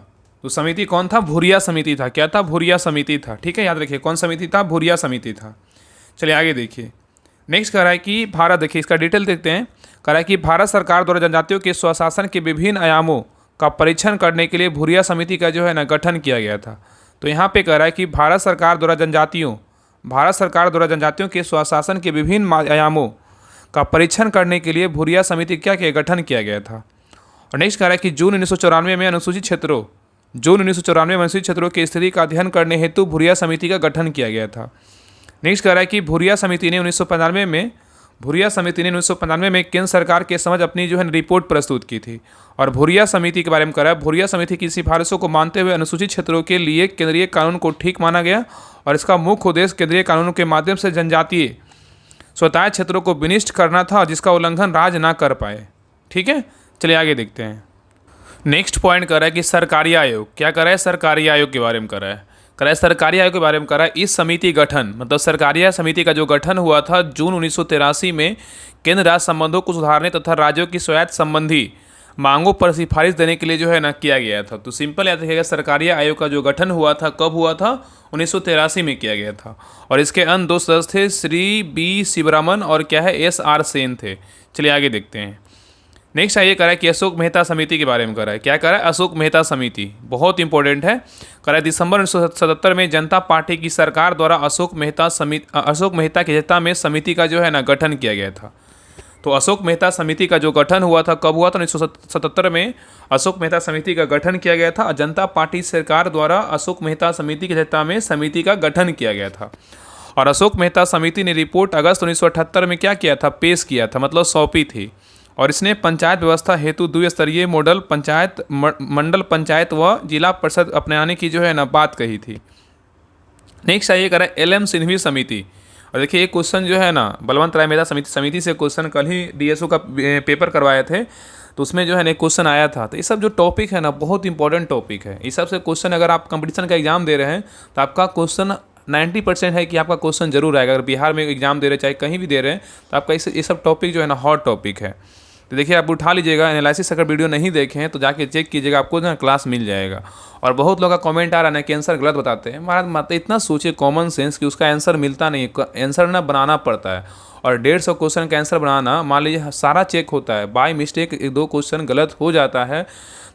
तो समिति कौन था, भूरिया समिति था। क्या था, भूरिया समिति था। ठीक है, याद रखिए कौन समिति था, भूरिया समिति था। चलिए आगे देखिए। नेक्स्ट कह रहा है कि भारत, देखिए इसका डिटेल देखते हैं। कह रहा है कि भारत सरकार द्वारा जनजातियों के स्वशासन के विभिन्न आयामों का परीक्षण करने के लिए भूरिया समिति का जो है ना गठन किया गया था। तो यहाँ पे कह रहा है कि भारत सरकार द्वारा जनजातियों के स्वशासन के विभिन्न आयामों का परीक्षण करने के लिए भूरिया समिति क्या किया, गठन किया गया था। और नेक्स्ट कह रहा है कि जून 1994 में अनुसूचित क्षेत्रों की स्थिति का अध्ययन करने हेतु भूरिया समिति का गठन किया गया था। नेक्स्ट कह रहा है कि भूरिया समिति ने 1995 में केंद्र सरकार के समझ अपनी जो है रिपोर्ट प्रस्तुत की थी। और भूरिया समिति के बारे में कह रहा है, भूरिया समिति की सिफारिशों को मानते हुए अनुसूचित क्षेत्रों के लिए केंद्रीय कानून को ठीक माना गया, और इसका मुख्य उद्देश्य केंद्रीय कानूनों के माध्यम से जनजातीय स्वतः क्षेत्रों को विनिष्ट करना था, जिसका उल्लंघन राज्य ना कर पाए। ठीक है, चलिए आगे देखते हैं। नेक्स्ट पॉइंट कर रहा है कि सरकारी आयोग, क्या कर रहा है, सरकारी आयोग के बारे में कर रहा है। कर रहा है सरकारी आयोग के बारे में कर रहा है, इस समिति गठन मतलब सरकारी समिति का जो गठन हुआ था जून 1983 में केंद्र राज्य संबंधों को सुधारने तथा राज्यों की स्वायत्त संबंधी मांगों पर सिफारिश देने के लिए जो है ना किया गया था। तो सिंपल याद रखिएगा, सरकारी आयोग का जो गठन हुआ था कब हुआ था? 1983 में किया गया था। और इसके अन्य दो सदस्य थे, श्री बी शिवरामन और क्या है, एस आर सेन थे। चलिए आगे देखते हैं। नेक्स्ट आइए करा है कि अशोक मेहता समिति के बारे में करा है। क्या करा है? अशोक मेहता समिति बहुत इंपॉर्टेंट है। करा है दिसंबर 1977 में जनता पार्टी की सरकार द्वारा अशोक मेहता की अध्यक्षता में समिति का जो है ना गठन किया गया था। तो अशोक मेहता समिति का जो गठन हुआ था कब हुआ था? 1977 में अशोक मेहता समिति का गठन किया गया था। जनता पार्टी सरकार द्वारा अशोक मेहता समिति की अध्यक्षता में समिति का गठन किया गया था। और अशोक मेहता समिति ने रिपोर्ट अगस्त 1978 में क्या किया था? पेश किया था, मतलब सौंपी थी। और इसने पंचायत व्यवस्था हेतु द्विस्तरीय मॉडल पंचायत, मंडल पंचायत व जिला परिषद अपनाने की जो है ना बात कही थी। नेक्स्ट आइए करें एल.एम. सिंघवी समिति। और देखिए ये क्वेश्चन जो है ना बलवंत राय मेहता समिति से क्वेश्चन कल ही डीएसओ का पेपर करवाए थे, तो उसमें जो है ना क्वेश्चन आया था। तो ये सब जो टॉपिक है ना बहुत इंपॉर्टेंट टॉपिक है। इस सब से क्वेश्चन अगर आप कंपटीशन का एग्जाम दे रहे हैं तो आपका क्वेश्चन 90% है कि आपका क्वेश्चन जरूर आएगा। अगर बिहार में एग्जाम दे रहे हैं चाहे कहीं भी दे रहे हैं तो आपका ये सब टॉपिक जो है ना हॉट टॉपिक है। तो देखिए आप उठा लीजिएगा, एनालिसिस अगर वीडियो नहीं देखे हैं तो जाके चेक कीजिएगा, आपको ना क्लास मिल जाएगा। और बहुत लोगों का कमेंट आ रहा है ना कि आंसर गलत बताते हैं। महाराज मत इतना सोचिए कॉमन सेंस कि उसका आंसर मिलता नहीं है, आंसर ना बनाना पड़ता है। और 150 क्वेश्चन का आंसर बनाना, मान लीजिए सारा चेक होता है, बाय मिस्टेक 1-2 क्वेश्चन गलत हो जाता है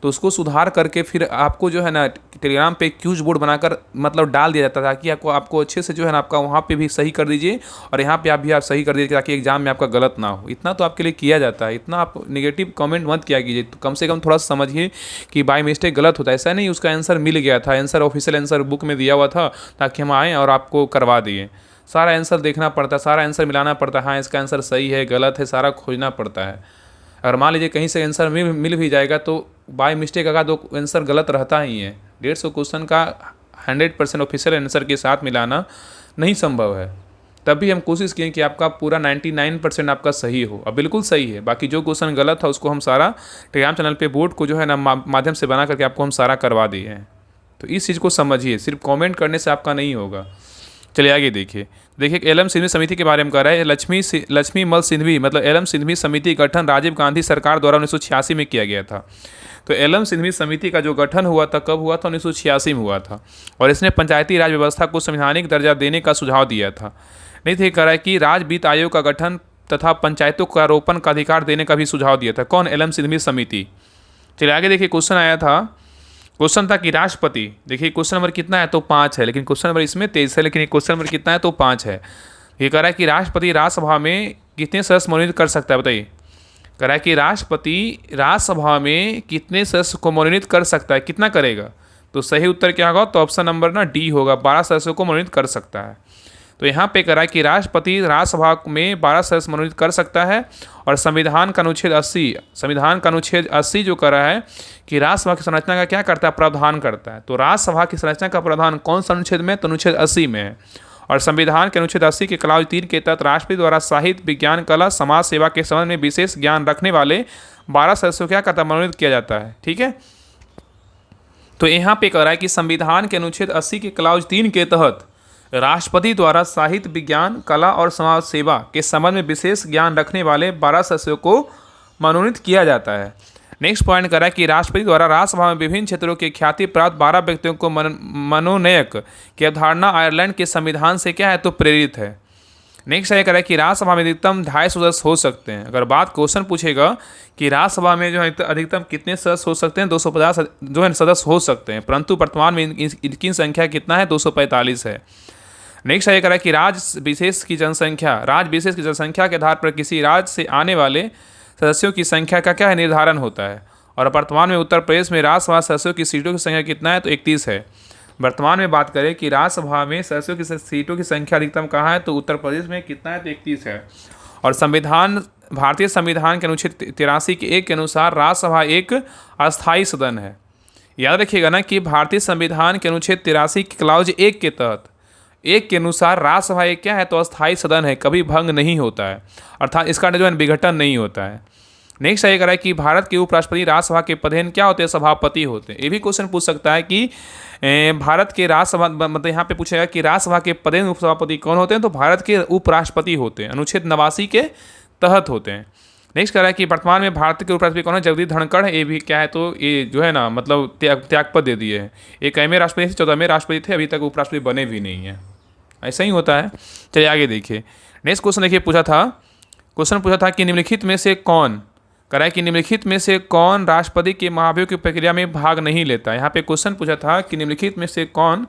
तो उसको सुधार करके फिर आपको जो है ना टेलीग्राम पे क्यूज बोर्ड बनाकर मतलब डाल दिया जाता है ताकि आपको अच्छे से जो है ना आपका वहाँ पे भी सही कर दीजिए और यहाँ पे आप सही कर दीजिए ताकि एग्जाम में आपका गलत ना हो। इतना तो आपके लिए किया जाता है। इतना आप नेगेटिव कमेंट मत किया कीजिए, तो कम से कम थोड़ा सा समझिए कि बाय मिस्टेक गलत होता है। ऐसा नहीं उसका आंसर मिल गया था, आंसर ऑफिशियल आंसर बुक में दिया हुआ था ताकि हम आएँ और आपको करवा दिए। सारा आंसर देखना पड़ता है, सारा आंसर मिलाना पड़ता है, हाँ इसका आंसर सही है गलत है सारा खोजना पड़ता है। अगर मान लीजिए कहीं से आंसर मिल भी जाएगा तो बाय मिस्टेक अगर 2 आंसर गलत रहता ही है। 150 क्वेश्चन का 100% ऑफिशियल आंसर के साथ मिलाना नहीं संभव है। तब भी हम कोशिश किए कि आपका पूरा 99% आपका सही हो। अब बिल्कुल सही है, बाकी जो क्वेश्चन गलत था उसको हम सारा टेलीग्राम चैनल पे बोर्ड को जो है ना माध्यम से बना करके आपको हम सारा करवा दिए हैं। तो इस चीज़ को समझिए, सिर्फ कॉमेंट करने से आपका नहीं होगा। चलिए आगे देखिए एल.एम. सिंघवी समिति के बारे में कह रहा है। लक्ष्मी मल सिंघवी मतलब एल.एम. सिंघवी समिति का गठन राजीव गांधी सरकार द्वारा 1986 में किया गया था। तो एल.एम. सिंघवी समिति का जो गठन हुआ था कब हुआ था? 1986 में हुआ था। और इसने पंचायती राज व्यवस्था को संवैधानिक दर्जा देने का सुझाव दिया था। नहीं थे कह रहा है कि राज्य वित्त आयोग का गठन तथा पंचायतों को आरोपण का अधिकार देने का भी सुझाव दिया था। कौन? एल.एम. सिंघवी समिति। चलिए आगे देखिए क्वेश्चन आया था। क्वेश्चन था कि राष्ट्रपति, देखिए क्वेश्चन नंबर कितना है तो 5 है, लेकिन क्वेश्चन नंबर इसमें 23 है, लेकिन क्वेश्चन नंबर कितना है तो 5 है। ये कह रहा है कि राष्ट्रपति राज्यसभा में कितने सदस्य मनोनीत कर सकता है? बताइए। कह रहा है कि राष्ट्रपति राज्यसभा में कितने सदस्य को मनोनीत कर सकता है, कितना करेगा? तो सही उत्तर क्या होगा? तो ऑप्शन नंबर ना डी होगा, 12 सदस्यों को मनोनीत कर सकता है। तो यहाँ पे कह रहा है कि राष्ट्रपति राज्यसभा में 12 सदस्य मनोनीत कर सकता है। और संविधान का अनुच्छेद 80 जो कर रहा है कि राज्यसभा की संरचना का क्या करता है? प्रावधान करता है। तो राज्यसभा की संरचना का प्रावधान कौन सा अनुच्छेद में? तो अनुच्छेद 80 में है। और संविधान के अनुच्छेद 80 के क्लाउज 3 के तहत राष्ट्रपति द्वारा साहित्य, विज्ञान, कला, समाज सेवा के संबंध में विशेष ज्ञान रखने वाले 12 सदस्यों को क्या करता है? मनोनीत किया जाता है। ठीक है, तो यहाँ पे कह रहा है कि संविधान के अनुच्छेद 80 के क्लाउज 3 के तहत राष्ट्रपति द्वारा साहित्य, विज्ञान, कला और समाज सेवा के संबंध में विशेष ज्ञान रखने वाले 12 सदस्यों को मनोनीत किया जाता है। नेक्स्ट पॉइंट करा कि राष्ट्रपति द्वारा राज्यसभा में विभिन्न क्षेत्रों के ख्याति प्राप्त 12 व्यक्तियों को मनोनयक की अवधारणा आयरलैंड के संविधान से क्या है तो प्रेरित है। नेक्स्ट ये करा कि राज्यसभा में अधिकतम 250 सदस्य हो सकते हैं। अगर बात क्वेश्चन पूछेगा कि राज्यसभा में जो है अधिकतम कितने सदस्य हो सकते हैं, 250 जो है सदस्य हो सकते हैं, परंतु वर्तमान में इनकी संख्या कितना है? 245 है। नेक्स्ट ये करा कि राज्य विशेष की जनसंख्या के आधार पर किसी राज्य से आने वाले सदस्यों की संख्या का क्या है निर्धारण होता है। और वर्तमान में उत्तर प्रदेश में राज्यसभा सदस्यों की सीटों की संख्या कितना है तो 31 है। वर्तमान में बात करें कि राज्यसभा में सदस्यों की सीटों की संख्या अधिकतम कहाँ है तो उत्तर प्रदेश में कितना है तो 31 है। और भारतीय संविधान के अनुच्छेद 83 के 1 के अनुसार राज्यसभा एक अस्थायी सदन है। याद रखिएगा ना कि भारतीय संविधान के अनुच्छेद 83 के क्लाउज 1 के तहत 1 के अनुसार राज्यसभा एक क्या है तो अस्थायी सदन है, कभी भंग नहीं होता है, अर्थात इसका जो है विघटन नहीं होता है। नेक्स्ट ये कह रहा है कि भारत के उपराष्ट्रपति राज्यसभा के पदेन क्या होते हैं? सभापति होते हैं। ये भी क्वेश्चन पूछ सकता है कि भारत के राज्यसभा मतलब यहाँ पे पूछेगा कि राज्यसभा के पदेन उपसभापति कौन होते हैं? तो भारत के उपराष्ट्रपति होते हैं, अनुच्छेद 89 के तहत होते हैं। नेक्स्ट कह रहा है कि वर्तमान में भारत के उपराष्ट्रपति कौन है? जगदीप धनखड़ है। ये भी क्या है, तो ये जो है ना मतलब त्यागपत्र दे दिए हैं। ये 11वें राष्ट्रपति थे, 14वें राष्ट्रपति थे, अभी तक उपराष्ट्रपति बने भी नहीं हैं। ऐसा ही होता है। चलिए आगे देखिए। नेक्स्ट क्वेश्चन देखिए, क्वेश्चन पूछा था कि निम्नलिखित में से कौन, कह रहा है कि निम्नलिखित में से कौन राष्ट्रपति के महाभियोग की प्रक्रिया में भाग नहीं लेता। यहाँ पे क्वेश्चन पूछा था कि निम्नलिखित में से कौन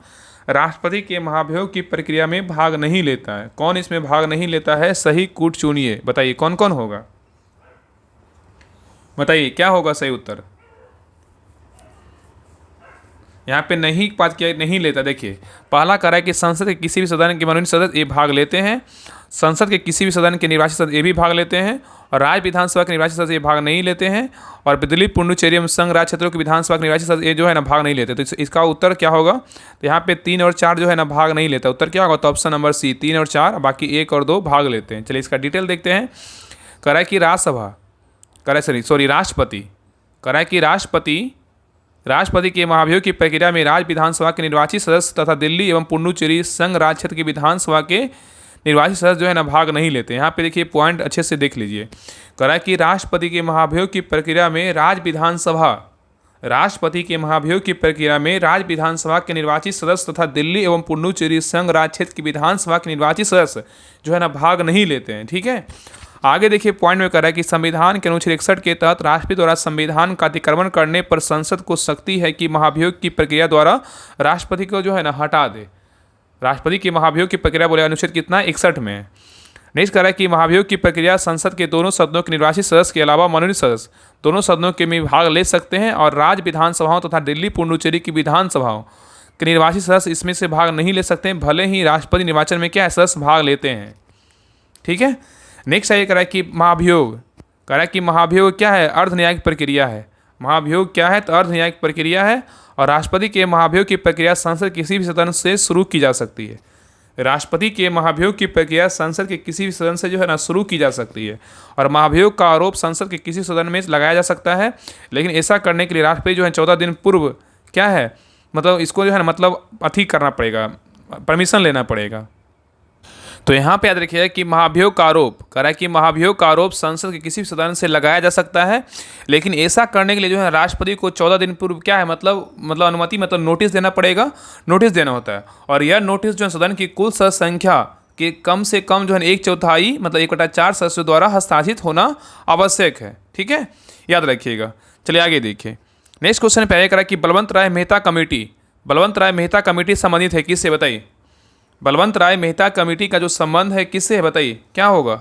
राष्ट्रपति के महाभियोग की प्रक्रिया में भाग नहीं लेता है। कौन इसमें भाग नहीं लेता है? सही कूट चुनिए, बताइए कौन कौन होगा, बताइए क्या होगा सही उत्तर। यहाँ पे नहीं बात किया, नहीं लेता। देखिए पहला कह रहा है कि संसद के किसी भी सदन के मनोनीत सदस्य ये भाग लेते हैं, संसद के किसी भी सदन के निर्वाचित सदस्य ये भी भाग लेते हैं, और राज्य विधानसभा के निर्वाचित सदस्य ये भाग नहीं लेते हैं, और दिल्ली पुडुचेरी एवं संघ राज्य क्षेत्रों की विधानसभा के निर्वाचित सदस्य ये जो है ना भाग नहीं लेते। तो इसका उत्तर क्या होगा? तो यहाँ पे 3 और 4 जो है ना भाग नहीं लेता। उत्तर क्या होगा? तो ऑप्शन नंबर सी, 3 और 4, बाकी 1 और 2 भाग लेते हैं। चलिए इसका डिटेल देखते हैं। कह रहा है कि राष्ट्रपति, कह रहा है कि राष्ट्रपति के महाभियोग की प्रक्रिया में राज्य विधानसभा के निर्वाचित सदस्य तथा दिल्ली एवं पुडुचेरी संघ राज्य क्षेत्र की विधानसभा के निर्वाचित सदस्य जो है ना भाग नहीं लेते। यहाँ पे देखिए पॉइंट अच्छे से देख लीजिए। कह रहा है कि राष्ट्रपति के महाभियोग की प्रक्रिया में राज्य विधानसभा के निर्वाचित सदस्य तथा दिल्ली एवं पुडुचेरी संघ राज्य क्षेत्र की विधानसभा के निर्वाचित सदस्य जो है ना भाग नहीं लेते हैं। ठीक है, आगे देखिए पॉइंट में कह रहा है कि संविधान के अनुच्छेद 61 के तहत राष्ट्रपति द्वारा संविधान का अतिक्रमण करने पर संसद को शक्ति है कि महाभियोग की प्रक्रिया द्वारा राष्ट्रपति को जो है ना हटा दे। राष्ट्रपति की महाभियोग की प्रक्रिया बोले अनुच्छेद कितना? 61 में। नेक्स्ट कह रहा है कि महाभियोग की प्रक्रिया संसद के दोनों सदनों के निर्वाचित सदस्य के अलावा मनोनीत सदस्य दोनों सदनों के में भाग ले सकते हैं, और राज्य विधानसभाओं तथा दिल्ली पुडुचेरी की विधानसभाओं के निर्वाचित सदस्य इसमें से भाग नहीं ले सकते हैं, भले ही राष्ट्रपति निर्वाचन में क्या है सदस्य भाग लेते हैं। ठीक है, नेक्स्ट ये कह रहा है कि महाभियोग क्या है? अर्ध न्यायिक प्रक्रिया है। महाभियोग क्या है? तो अर्ध न्यायिक प्रक्रिया है, और राष्ट्रपति के महाभियोग की प्रक्रिया संसद किसी भी सदन से शुरू की जा सकती है। राष्ट्रपति के महाभियोग की प्रक्रिया संसद के किसी भी सदन से जो है ना शुरू की जा सकती है, और महाभियोग का आरोप संसद के किसी सदन में लगाया जा सकता है, लेकिन ऐसा करने के लिए राष्ट्रपति जो है 14 दिन पूर्व क्या है मतलब इसको जो है ना मतलब अथी करना पड़ेगा, परमिशन लेना पड़ेगा। तो यहाँ पे याद रखिएगा कि महाभियोग का आरोप, कह रहा है कि महाभियोग का आरोप संसद के किसी भी सदन से लगाया जा सकता है, लेकिन ऐसा करने के लिए जो है राष्ट्रपति को 14 दिन पूर्व क्या है मतलब अनुमति मतलब नोटिस देना पड़ेगा, नोटिस देना होता है। और यह नोटिस जो है सदन की कुल सदस्य संख्या के कम से कम जो है 1/4 मतलब 1/4 सदस्यों द्वारा हस्ताक्षरित होना आवश्यक है। ठीक है, याद रखिएगा। चलिए आगे देखिए। नेक्स्ट क्वेश्चन पे कह रहा है कि बलवंत राय मेहता कमेटी संबंधित है किससे? बताइए। बलवंत राय मेहता कमेटी का जो संबंध है किससे है? बताइए क्या होगा?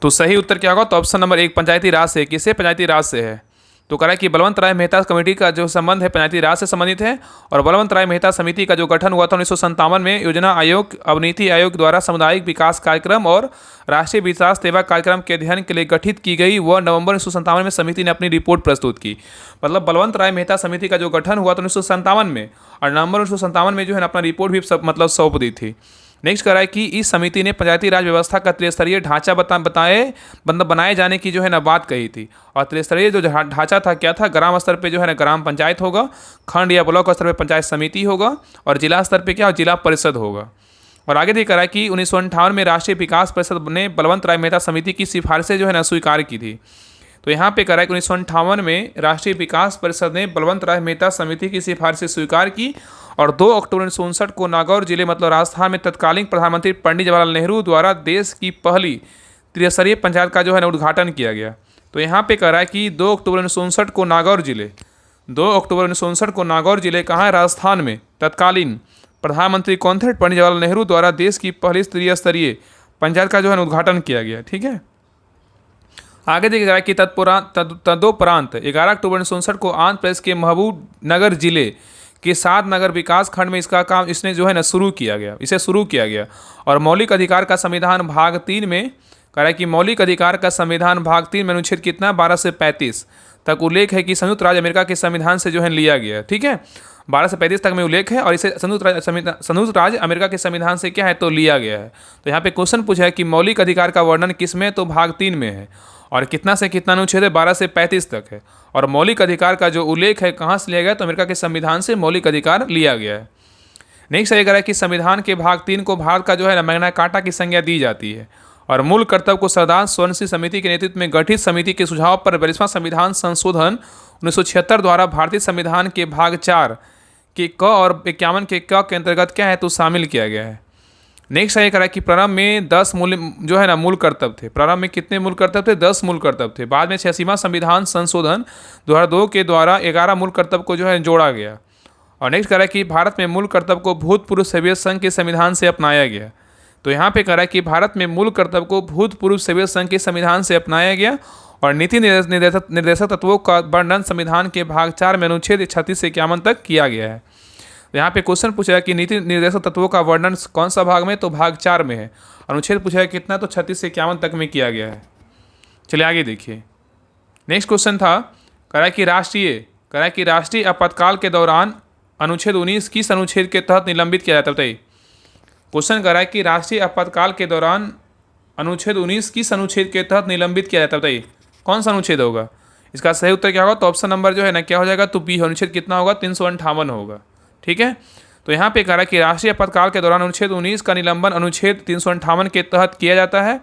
तो सही उत्तर क्या होगा? तो ऑप्शन नंबर 1 पंचायती राज से। किससे? पंचायती राज से है। तो कह रहा है कि बलवंत राय मेहता कमेटी का जो संबंध है पंचायती राज से संबंधित है, और बलवंत राय मेहता समिति का जो गठन हुआ था 1957 में योजना आयोग अब नीति आयोग द्वारा सामुदायिक विकास कार्यक्रम और राष्ट्रीय विकास सेवा कार्यक्रम के अध्ययन के लिए गठित की गई। वह नवंबर 1957 में समिति ने अपनी रिपोर्ट प्रस्तुत की। मतलब बलवंत राय मेहता समिति का जो गठन हुआ था 1957 में, और नवंबर 1957 में जो है अपना रिपोर्ट भी सौंप दी थी। नेक्स्ट कह रहा है कि इस समिति ने पंचायती राज व्यवस्था का त्रिस्तरीय ढांचा बनाए जाने की जो है ना बात कही थी। और त्रिस्तरीय जो ढांचा था क्या था? ग्राम स्तर पे जो है ना ग्राम पंचायत होगा, खंड या ब्लॉक स्तर पे पंचायत समिति होगा, और जिला स्तर पे क्या? जिला परिषद होगा। और आगे देख रहा है कि 1958 में राष्ट्रीय विकास परिषद ने बलवंत राय मेहता समिति की सिफारिशें जो है ना स्वीकार की थी। तो यहाँ पे कह रहा है कि 1958 में राष्ट्रीय विकास परिषद ने बलवंत राय मेहता समिति की सिफारिशें स्वीकार की, और 2 अक्टूबर 1959 को नागौर जिले मतलब राजस्थान में तत्कालीन प्रधानमंत्री पंडित जवाहरलाल नेहरू द्वारा देश की पहली त्रिस्तरीय पंचायत का जो है ना उद्घाटन किया गया। तो यहाँ पे कह रहा है कि 2 अक्टूबर 1959 को नागौर जिले कहाँ है? राजस्थान में तत्कालीन प्रधानमंत्री कौन थे? पंडित जवाहरलाल नेहरू द्वारा देश की पहली त्रिस्तरीय पंचायत का जो है ना उद्घाटन किया गया। ठीक है, आगे देखा है कि तदोपरांत 11 अक्टूबर 1959 को आंध्र प्रदेश के महबूब नगर जिले के 7 नगर विकास खंड में इसका काम इसने जो है ना शुरू किया गया। और मौलिक अधिकार का संविधान भाग 3 में कह रहा है कि मौलिक अधिकार का संविधान भाग 3 में अनुच्छेद कितना 12 से 35 तक उल्लेख है कि संयुक्त राज्य अमेरिका के संविधान से जो है लिया गया। ठीक है, 12 से 35 तक में उल्लेख है, और इसे संयुक्त राज्य अमेरिका के संविधान से क्या है तो लिया गया है। तो यहाँ पे क्वेश्चन पूछा है कि मौलिक अधिकार का वर्णन किस में? तो भाग 3 में है, और कितना से कितना अनुच्छेद है? 12 से 35 तक है। और मौलिक अधिकार का जो उल्लेख है कहाँ से लिया गया? तो अमेरिका के संविधान से मौलिक अधिकार लिया गया है। नेक्स्ट ये कह रहा है कि संविधान के भाग 3 को भारत का जो है ना मैग्ना कार्टा की संज्ञा दी जाती है, और मूल कर्तव्य को सरदार स्वर्ण समिति के नेतृत्व में गठित समिति के सुझाव पर 42वां संविधान संशोधन 1976 द्वारा भारतीय संविधान के भाग 4 के क और 51 के क के अंतर्गत क्या है तो शामिल किया गया है। नेक्स्ट ये करा कि प्रारंभ में 10 मूल कर्तव्य थे। प्रारंभ में कितने मूल कर्तव्य थे? 10 मूल कर्तव्य थे। बाद में 86वां संविधान संशोधन 2002 के द्वारा 11 मूल कर्तव्य को जो है जोड़ा गया। और नेक्स्ट करा कि भारत में मूल कर्तव्य को भूतपूर्व सोवियत संघ के संविधान से अपनाया गया। तो यहाँ पे करा कि भारत में मूल कर्तव्य को भूतपूर्व सोवियत संघ के संविधान से अपनाया गया और नीति निर्देशक तत्वों का वर्णन संविधान के भाग 4 में अनुच्छेद 36 से 51 तक किया गया है। तो यहाँ पे क्वेश्चन पूछा कि नीति निर्देशक तत्वों का वर्णन कौन सा भाग में? तो भाग 4 में है। अनुच्छेद पूछा है कितना? तो 36 से 51 तक में किया गया है। चलिए आगे देखिए। नेक्स्ट क्वेश्चन था करा कि राष्ट्रीय आपातकाल के दौरान अनुच्छेद 19 किस अनुच्छेद के तहत निलंबित किया जाता है? बताइए। क्वेश्चन करा कि राष्ट्रीय आपातकाल के दौरान अनुच्छेद 19 किस अनुच्छेद के तहत निलंबित किया जाता है? बताइए कौन सा अनुच्छेद होगा? इसका सही उत्तर क्या होगा? तो ऑप्शन नंबर जो है ना क्या हो जाएगा? तो बी। अनुच्छेद कितना होगा? 358 होगा। ठीक है। तो यहाँ पे कहा कि राष्ट्रीय आपातकाल के दौरान अनुच्छेद 19 का निलंबन अनुच्छेद 358 के तहत किया जाता है।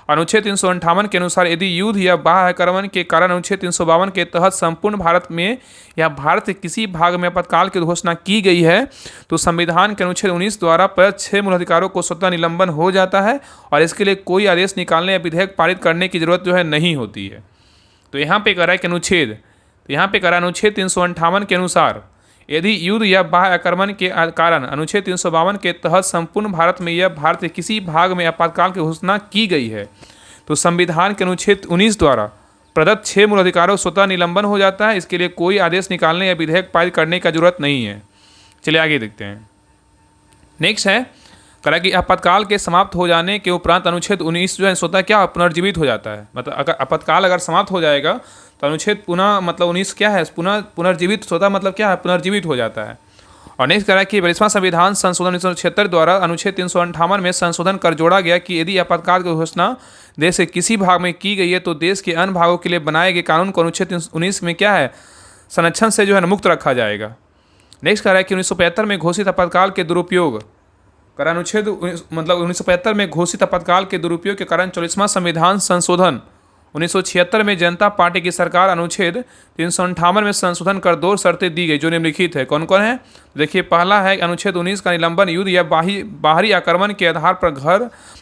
अनुच्छेद 358 के अनुसार यदि युद्ध या बाह्य आक्रमण के कारण अनुच्छेद 352 के तहत संपूर्ण भारत में या भारत के किसी भाग में आपातकाल की घोषणा की गई है तो संविधान के अनुच्छेद 19 द्वारा प्रदत्त 6 मूल अधिकारों को स्वतः निलंबन हो जाता है और इसके लिए कोई आदेश निकालने या विधेयक पारित करने की जरूरत जो है नहीं होती है। तो यहाँ पे कह रहा है कि अनुच्छेद 358 के अनुसार यदि युद्ध या बाह्य आक्रमण के कारण अनुच्छेद 352 के तहत संपूर्ण भारत में या भारत के किसी भाग में आपातकाल की घोषणा की गई है तो संविधान के अनुच्छेद 19 द्वारा प्रदत्त 6 मूल अधिकारों स्वतः निलंबन हो जाता है। इसके लिए कोई आदेश निकालने या विधेयक पारित करने का जरूरत नहीं है। चलिए आगे देखते हैं। नेक्स्ट है कहा कि आपातकाल के समाप्त हो जाने के उपरांत अनुच्छेद 19 जो है स्वतः क्या पुनर्जीवित हो जाता है। मतलब अगर आपातकाल अगर समाप्त हो जाएगा तो अनुच्छेद पुनः मतलब 19 क्या है? पुनर्जीवित स्वतः मतलब क्या है? पुनर्जीवित हो जाता है। और नेक्स्ट कह रहा है कि 42वां संविधान संशोधन 1976 द्वारा अनुच्छेद 358 में संशोधन कर जोड़ा गया कि यदि आपातकाल की घोषणा देश के किसी भाग में की गई है तो देश के अन्य भागों के लिए बनाए गए कानून को अनुच्छेद 19 में क्या है संरक्षण से जो है मुक्त रखा जाएगा। नेक्स्ट कह रहा है कि 1975 में घोषित आपातकाल के दुरुपयोग अनुच्छेद 1975 में घोषित आपातकाल के दुरुपयोग के कारण 44वां संविधान संशोधन 1976 में जनता पार्टी की सरकार अनुच्छेद 358 में संशोधन कर 2 शर्तें दी गई जो निम्नलिखित है। कौन कौन है? देखिए पहला है अनुच्छेद 19 का निलंबन युद्ध या बाहरी आक्रमण के आधार पर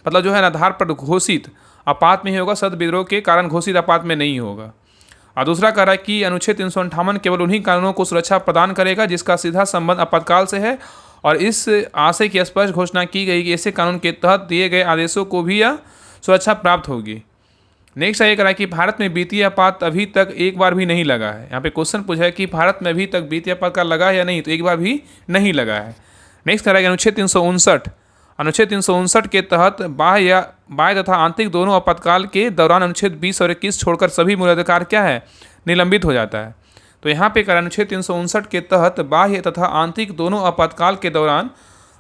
मतलब जो है आधार पर घोषित आपात में ही होगा, सद विद्रोह के कारण घोषित आपात में नहीं होगा। और दूसरा कह रहा है कि अनुच्छेद 358 केवल उन्हीं कानूनों को सुरक्षा प्रदान करेगा जिसका सीधा संबंध आपातकाल से है और इस आशय की स्पष्ट घोषणा की गई कि ऐसे कानून के तहत दिए गए आदेशों को भी यह सुरक्षा प्राप्त होगी। नेक्स्ट ये करा कि भारत में वित्तीय आपात अभी तक एक बार भी नहीं लगा है। यहाँ पे क्वेश्चन पूछा है कि भारत में अभी तक वित्तीय आपात का लगा है या नहीं, तो एक बार भी नहीं लगा है। नेक्स्ट करा कि अनुच्छेद 359 के तहत बाह्य तथा आंतरिक दोनों आपातकाल के दौरान अनुच्छेद 20 और 21 छोड़कर सभी मूलाधिकार क्या है निलंबित हो जाता है। तो यहाँ पे करा अनुच्छेद 359 के तहत बाह्य तथा आंतरिक दोनों आपातकाल के दौरान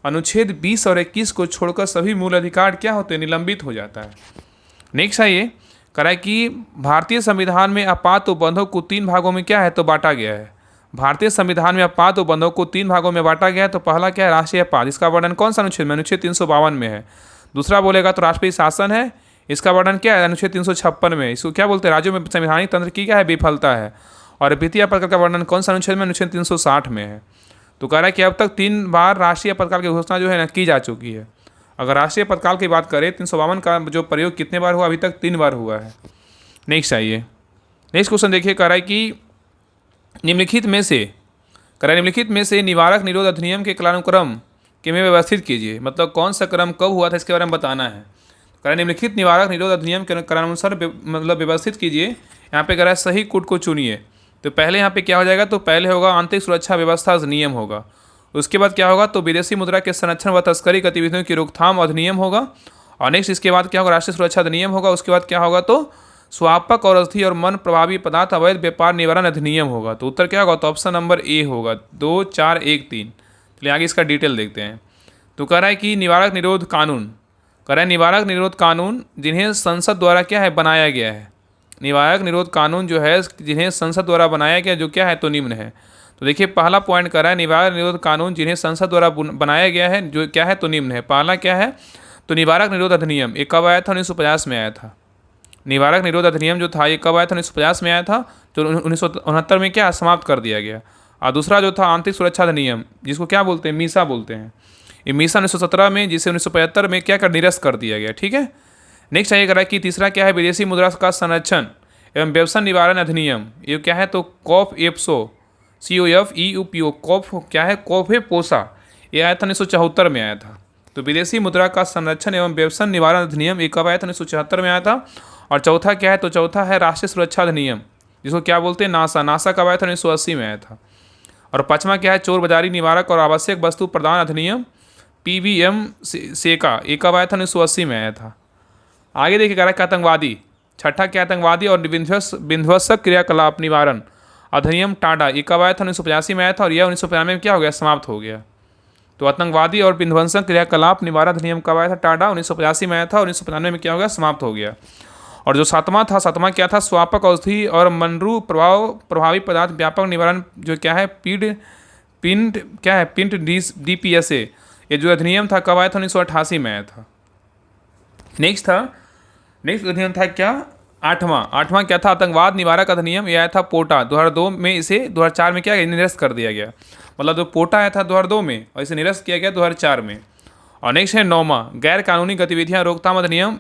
अनुच्छेद 20 और 21 को छोड़कर सभी मूलाधिकार क्या होते हैं निलंबित हो जाता है। नेक्स्ट है ये करा कि भारतीय संविधान में आपात उपबंधों को 3 भागों में क्या है तो बांटा गया है। भारतीय संविधान में आपात उपबंधों को 3 भागों में बांटा गया है। तो पहला क्या है राष्ट्रीय आपात, इसका वर्णन कौन सा अनुच्छेद में? अनुच्छेद 352 में है। दूसरा बोलेगा तो राष्ट्रपति शासन है, इसका वर्णन क्या है? अनुच्छेद 356 में। इसको क्या बोलते हैं? राज्यों में संवैधानिक तंत्र की क्या है विफलता है। और वित्तीय आपातकाल का वर्णन कौन सा अनुच्छेद में? अनुच्छेद 360 में है। तो कह रहा है कि अब तक 3 बार राष्ट्रीय आपातकाल की घोषणा जो है ना की जा चुकी है। अगर राष्ट्रीय आपातकाल की बात करें 352 का जो प्रयोग कितने बार हुआ? अभी तक 3 बार हुआ है। नेक्स्ट आइए, नेक्स्ट क्वेश्चन देखिए। कह रहा है कि निम्नलिखित में से निवारक निरोध अधिनियम के कालानुक्रम के में व्यवस्थित कीजिए। मतलब कौन सा क्रम कब हुआ था इसके बारे में बताना है। कह रहा है निम्नलिखित निवारक निरोध अधिनियम के कालानुसार मतलब व्यवस्थित कीजिए। यहाँ पे कह रहा है सही कूट को चुनिए। तो पहले यहाँ पे क्या हो जाएगा? तो पहले होगा आंतरिक सुरक्षा व्यवस्था अधिनियम होगा। उसके बाद क्या होगा? तो विदेशी मुद्रा के संरक्षण व तस्करी गतिविधियों की रोकथाम अधिनियम होगा। और नेक्स्ट इसके बाद क्या होगा? राष्ट्रीय सुरक्षा अधिनियम होगा। उसके बाद क्या होगा? तो स्वापक और अस्थि और मन प्रभावी पदार्थ अवैध व्यापार निवारण अधिनियम होगा। तो उत्तर क्या होगा? तो ऑप्शन नंबर ए होगा 2, 4, 1, 3। चलिए आगे इसका डिटेल देखते हैं। तो कह रहा है कि निवारक निरोध कानून, कह रहा है निवारक निरोध कानून जिन्हें संसद द्वारा क्या है बनाया गया है। निवारक निरोध कानून जो है जिन्हें संसद द्वारा बनाया गया जो क्या है तो निम्न है। तो देखिए पहला पॉइंट कर रहा है निवारक निरोध कानून जिन्हें संसद द्वारा बनाया गया है जो क्या है तो निम्न है। पहला क्या है? तो निवारक निरोध अधिनियम ये कब आया था? 1950 में आया था। निवारक निरोध अधिनियम जो था ये कब आया था? 1950 में आया था, जो 1969 में क्या समाप्त कर दिया गया। और दूसरा जो था आंतरिक सुरक्षा अधिनियम, जिसको क्या बोलते हैं? मीसा बोलते हैं। ये मीसा 1917 में, जिसे 1975 में क्या कर निरस्त कर दिया गया। ठीक है। नेक्स्ट ये करा कि तीसरा क्या है? विदेशी मुद्रा का संरक्षण एवं व्यवसाय निवारण अधिनियम। ये क्या है? तो कॉफ एप्सो, COFEUPO, कॉफ क्या है? कॉफे पोसा। ये आया था 1974 में आया था। तो विदेशी मुद्रा का संरक्षण एवं व्यवसाय निवारण अधिनियम ये कब आया था? 1974 में आया था। और चौथा क्या है? तो चौथा है राष्ट्रीय सुरक्षा अधिनियम, जिसको क्या बोलते हैं? नासा। नासा कब आया था? 1980 में आया था। और पाँचवा क्या है? चोर बाजारी निवारक और आवश्यक वस्तु प्रदान अधिनियम, PVM सेका, ये कब आया था? 1980 में आया था। आगे देखिए कह रहा है आतंकवादी। छठा क्या? आतंकवादी और विध्वंसक क्रियाकलाप निवारण अधिनियम, टाडा, ये कब आया था? 1985 में आया था। और यह 1995 में क्या हो गया? समाप्त हो गया। तो आतंकवादी और विध्वंसक क्रियाकलाप निवारण अधिनियम कब आया था? टाडा, 1985 में आया था। और 1995 में क्या हो गया? समाप्त हो गया। और जो सातवां था, सातवां क्या था? स्वापक औषधि और मनरू प्रभावी पदार्थ व्यापक निवारण, जो क्या है? पिंट DPSA, ये जो अधिनियम था कब आया था? 1988 में आया था। नेक्स्ट अधिनियम था क्या? आठवां क्या था? आतंकवाद निवारक अधिनियम, ये आया था पोटा 2002 में। इसे 2004 में क्या निरस्त कर दिया गया। मतलब जो पोटा आया था 2002 में और इसे निरस्त किया गया 2004 में। और नेक्स्ट है नौवां गैर कानूनी गतिविधियां रोकथाम अधिनियम,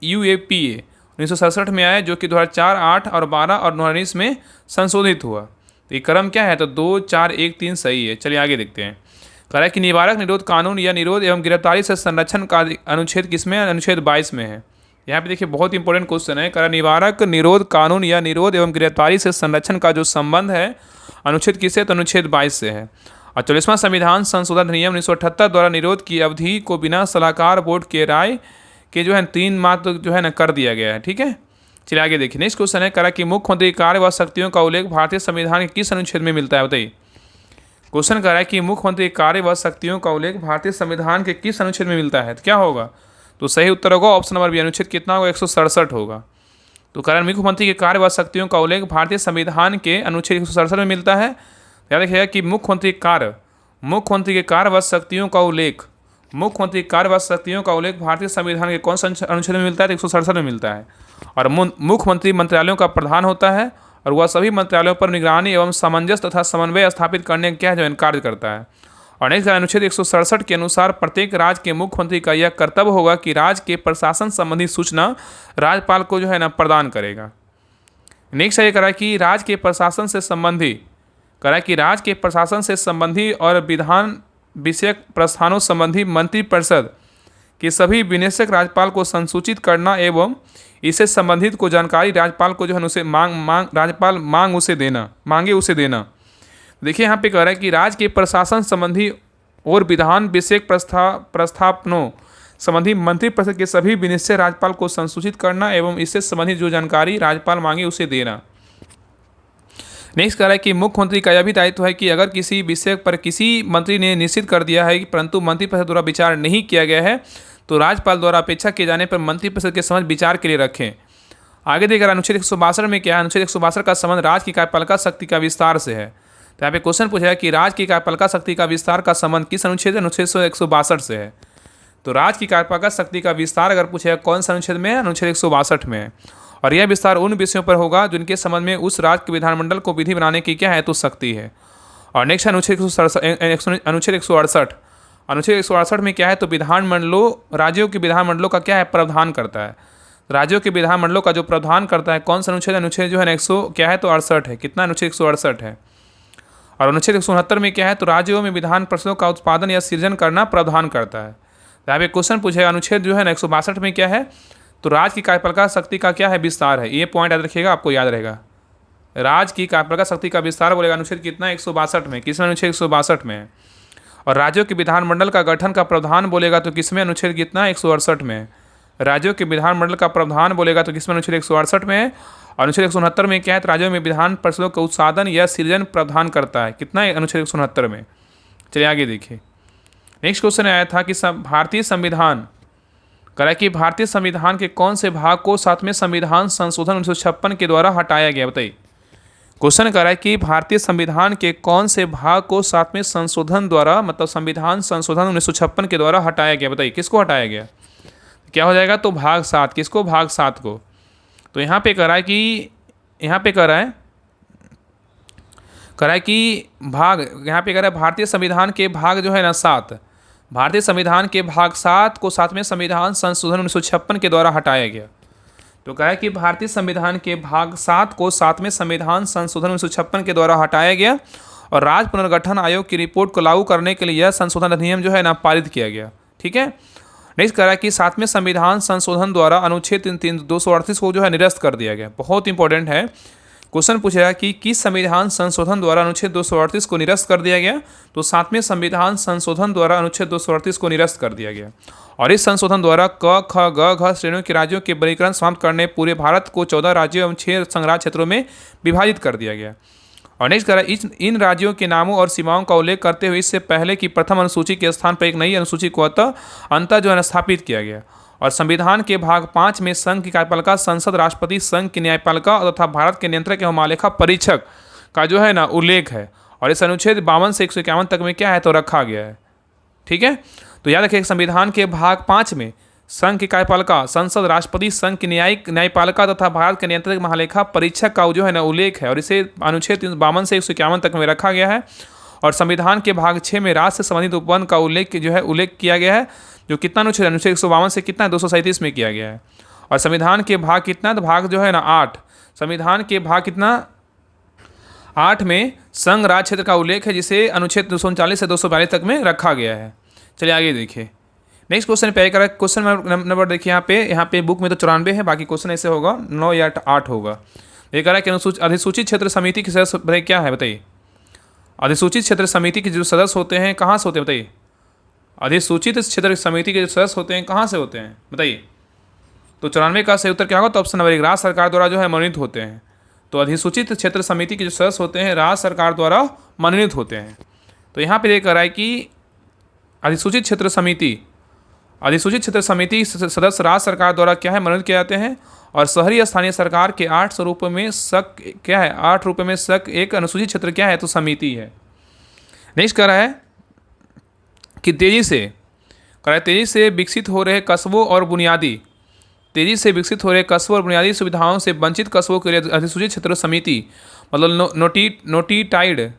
UAPA 1967 में आया, जो कि 2004, 8 और 12 और 2019 में संशोधित हुआ। तो ये क्रम क्या है? तो 2, 4, 1, 3 सही है। चलिए आगे देखते हैं। कह रहा है कि निवारक निरोध कानून या निरोध एवं गिरफ्तारी से संरक्षण का अनुच्छेद किसमें? अनुच्छेद 22 में है। यहाँ पे देखिए बहुत इंपॉर्टेंट क्वेश्चन है। कह रहा निवारक निरोध कानून या निरोध एवं गिरफ्तारी से संरक्षण का जो संबंध है अनुच्छेद किससे? तो अनुच्छेद 22 से है। और 40वां संविधान संशोधन अधिनियम 1978 द्वारा निरोध की अवधि को बिना सलाहकार बोर्ड के राय के जो है 3 माह तक जो है ना कर दिया गया है। ठीक है। चलिए आगे देखिए। नेक्स्ट क्वेश्चन है, करा कि मुख्यमंत्री कार्य व शक्तियों का उल्लेख भारतीय संविधान के किस अनुच्छेद में मिलता है? बताइए। क्वेश्चन कर रहा है कि मुख्यमंत्री कार्य व शक्तियों का उल्लेख भारतीय संविधान के किस अनुच्छेद में मिलता है? तो क्या होगा? तो सही उत्तर होगा ऑप्शन नंबर बी, अनुच्छेद कितना होगा? 167 होगा। तो कारण मुख्यमंत्री के कार्य व शक्तियों का उल्लेख भारतीय संविधान के अनुच्छेद 167 में मिलता है। याद रखिएगा कि मुख्यमंत्री के कार्य व शक्तियों का उल्लेख भारतीय संविधान के कौन सा अनुच्छेद में मिलता है? तो 167 में मिलता है। और मुख्यमंत्री मंत्रालयों का प्रधान होता है और वह सभी मंत्रालयों पर निगरानी एवं सामंजस्य तथा समन्वय स्थापित करने का क्या है? जो कार्य करता है। और नेक्स्ट अनुच्छेद 167 के अनुसार प्रत्येक राज्य के मुख्यमंत्री का यह कर्तव्य होगा कि राज्य के प्रशासन संबंधी सूचना राज्यपाल को जो है ना प्रदान करेगा। नेक्स्ट ये करा कि राज्य के प्रशासन से संबंधी और विधान विषयक प्रस्थानों संबंधी मंत्रिपरिषद के सभी विनिश्चय राज्यपाल को संसूचित करना एवं इससे संबंधित को जानकारी राज्यपाल को जो है उसे राज्यपाल मांगे उसे देना। देखिए यहाँ पे कह रहा है कि राज्य के प्रशासन संबंधी और विधान विषयक प्रस्थापनों संबंधी मंत्रिपरिषद के सभी विनिश्चय राज्यपाल को संसूचित करना एवं इससे संबंधित जो जानकारी राज्यपाल मांगे उसे देना। नेक्स्ट कह रहा है कि मुख्यमंत्री का यह भी दायित्व है कि अगर किसी विषय पर किसी मंत्री ने निश्चित कर दिया है कि परंतु मंत्रिपरिषद द्वारा विचार नहीं किया गया है तो राज्यपाल द्वारा अपेक्षा किए जाने पर मंत्रिपरिषद के समझ विचार के लिए रखें। आगे देखकर अनुच्छेद 162 में क्या है? अनुच्छेद 162 का संबंध राज्य की कार्यपालिका शक्ति का विस्तार से है। तो यहाँ पे क्वेश्चन पूछा है कि राज्य की कार्यपालिका शक्ति का विस्तार का संबंध किस अनुच्छेद है? अनुच्छेद 162 से है। तो राज्य की कार्यपालिका शक्ति का विस्तार अगर पूछेगा कौन सा अनुच्छेद में है? अनुच्छेद 162 में है। और यह विस्तार उन विषयों पर होगा जिनके संबंध में उस राज्य के विधानमंडल को विधि बनाने की क्या है तो शक्ति है। और नेक्स्ट अनुच्छेद 168। अनुच्छेद 168 में क्या है? तो राज्यों के विधानमंडलों का क्या है? प्रावधान करता है। राज्यों के विधानमंडलों का जो प्रावधान करता है कौन सा अनुच्छेद? अनुच्छेद जो है 100 क्या है? तो 68 है। कितना? अनुच्छेद 168 है। और अनुच्छेद 169 में क्या है? तो राज्यों में विधान परिषदों का उत्पादन या सृजन करना प्रावधान करता है। यहाँ पे क्वेश्चन पूछेगा अनुच्छेद जो है 162 में क्या है? तो राज्य की कार्यपालिका शक्ति का क्या है? विस्तार है। ये पॉइंट याद रखिएगा, आपको याद रहेगा। राज्य की कार्यपालिका शक्ति का विस्तार बोलेगा अनुच्छेद कितना? 162 में। किसमें? अनुच्छेद 162 में है। और राज्यों के विधानमंडल का गठन का प्रावधान बोलेगा तो किसमें? अनुच्छेद कितना? 168 में है। राज्यों के विधानमंडल का प्रावधान बोलेगा तो किसमें? अनुच्छेद 168 में है। और अनुच्छेद 169 में क्या है? तो राज्यों में विधान परिषदों का उत्साधन या सृजन प्रावधान करता है। कितना है? अनुच्छेद 169 में। चलिए आगे देखिए। नेक्स्ट क्वेश्चन आया था कि भारतीय संविधान करा कि भारतीय संविधान के कौन से भाग को 7वें संविधान संशोधन 1956 के द्वारा हटाया गया? बताइए। क्वेश्चन करा कि भारतीय संविधान के कौन से भाग को 7वें संशोधन द्वारा मतलब संविधान संशोधन 1956 के द्वारा हटाया गया? बताइए किसको हटाया गया? क्या हो जाएगा, तो भाग 7, किसको, भाग 7 को। तो यहाँ पे कह रहा है कि यहाँ पे कह रहा है कि भाग, यहाँ पे कह रहा है भारतीय संविधान के भाग जो है ना 7, भारतीय संविधान के भाग 7 को 7वें संविधान संशोधन 1956 के द्वारा हटाया गया। तो कहा है कि भारतीय संविधान के भाग 7 को 7वें संविधान संशोधन 1956 के द्वारा हटाया गया और राज्य पुनर्गठन आयोग की रिपोर्ट को लागू करने के लिए यह संशोधन अधिनियम जो है ना पारित किया गया। ठीक है। नेक्स्ट कह रहा है कि 7वें संविधान संशोधन द्वारा अनुच्छेद 238 को जो है निरस्त कर दिया गया। बहुत इंपॉर्टेंट है, क्वेश्चन पूछेगा कि किस संविधान संशोधन द्वारा अनुच्छेद 238 को निरस्त कर दिया गया, तो 7वें संविधान संशोधन द्वारा अनुच्छेद 238 को निरस्त कर दिया गया। और इस संशोधन द्वारा क, ख, ग, घ श्रेणियों के राज्यों के वर्गीकरण समाप्त करने पूरे भारत को 14 राज्यों एवं 6 संघराज्य क्षेत्रों में विभाजित कर दिया गया। और नेक्स्ट कह रहा है इन राज्यों के नामों और सीमाओं का उल्लेख करते हुए इससे पहले की प्रथम अनुसूची के स्थान पर एक नई अनुसूची को अंतः जो है स्थापित किया गया। और संविधान के भाग 5 में संघ की कार्यपालिका संसद, राष्ट्रपति, संघ की न्यायपालिका तथा भारत के नियंत्रक एवं महालेखा परीक्षक का जो है ना उल्लेख है। और इस अनुच्छेद 52 से 151 तक में क्या है, तो रखा गया है। ठीक है। तो याद रखिए, संविधान के भाग 5 में संघ की कार्यपालिका संसद, राष्ट्रपति, संघ की न्यायपालिका तथा भारत के नियंत्रक महालेखा परीक्षक का जो है ना उल्लेख है और इसे अनुच्छेद 52 से 151 तक में रखा गया है। और संविधान के भाग 6 में राज्य से संबंधित उपबंध का उल्लेख किया गया है, जो कितना अनुच्छेद 152 से कितना 237 में किया गया है। और संविधान के भाग कितना, तो भाग जो है ना 8, संविधान के भाग कितना 8 में संघ राज्य क्षेत्र का उल्लेख है, जिसे अनुच्छेद 239 से 242 तक में रखा गया है। चलिए आगे देखिए, नेक्स्ट क्वेश्चन पे करें। क्वेश्चन नंबर देखिए, यहाँ पे बुक में तो 94 है, बाकी क्वेश्चन ऐसे होगा 9 या 8 होगा। ये कह रहा है कि अधिसूचित क्षेत्र समिति के सदस्य क्या है, बताइए। अधिसूचित क्षेत्र समिति के जो सदस्य होते हैं कहाँ से होते हैं, बताइए। अधिसूचित क्षेत्र समिति के जो सदस्य होते हैं कहाँ से होते हैं, बताइए। तो 94 का सही उत्तर क्या होगा, तो ऑप्शन नंबर 1, राज्य सरकार द्वारा जो है मनोनीत होते हैं। तो अधिसूचित क्षेत्र समिति के जो सदस्य होते हैं राज्य सरकार द्वारा मनोनीत होते हैं। तो यहाँ पे ये कह रहा है कि अधिसूचित क्षेत्र समिति सदस्य राज्य सरकार द्वारा क्या है, मनोनीत किए जाते हैं। और शहरी स्थानीय सरकार के 8 स्वरूपों में क्या है, 8 रूपों में एक अनुसूचित क्षेत्र क्या है, तो समिति है। नेक्स्ट कह रहा है कि तेजी से विकसित हो रहे कस्बों और बुनियादी सुविधाओं से वंचित कस्बों के लिए अधिसूचित क्षेत्र समिति मतलब नोटिफाइड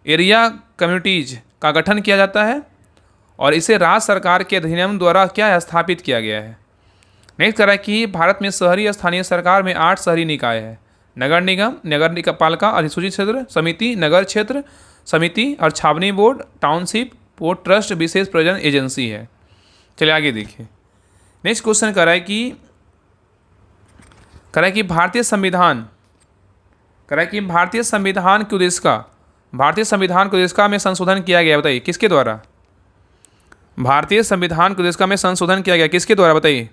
एरिया कम्युनिटीज का गठन किया जाता है और इसे राज्य सरकार के अधिनियम द्वारा क्या स्थापित किया गया है। नेक्स्ट कह रहा है कि भारत में शहरी स्थानीय सरकार में 8 शहरी निकाय है, नगर निगम, नगर पालिका, अधिसूचित क्षेत्र समिति, नगर क्षेत्र समिति और छावनी बोर्ड, टाउनशिप, पोर्ट ट्रस्ट, विशेष प्रयोजन एजेंसी है। चलिए आगे देखिए, नेक्स्ट क्वेश्चन कह रहा है कि भारतीय संविधान की उद्देशिका में संशोधन किया गया, बताइए किसके द्वारा। भारतीय संविधान की उद्देशिका में संशोधन किया गया किसके द्वारा, बताइए।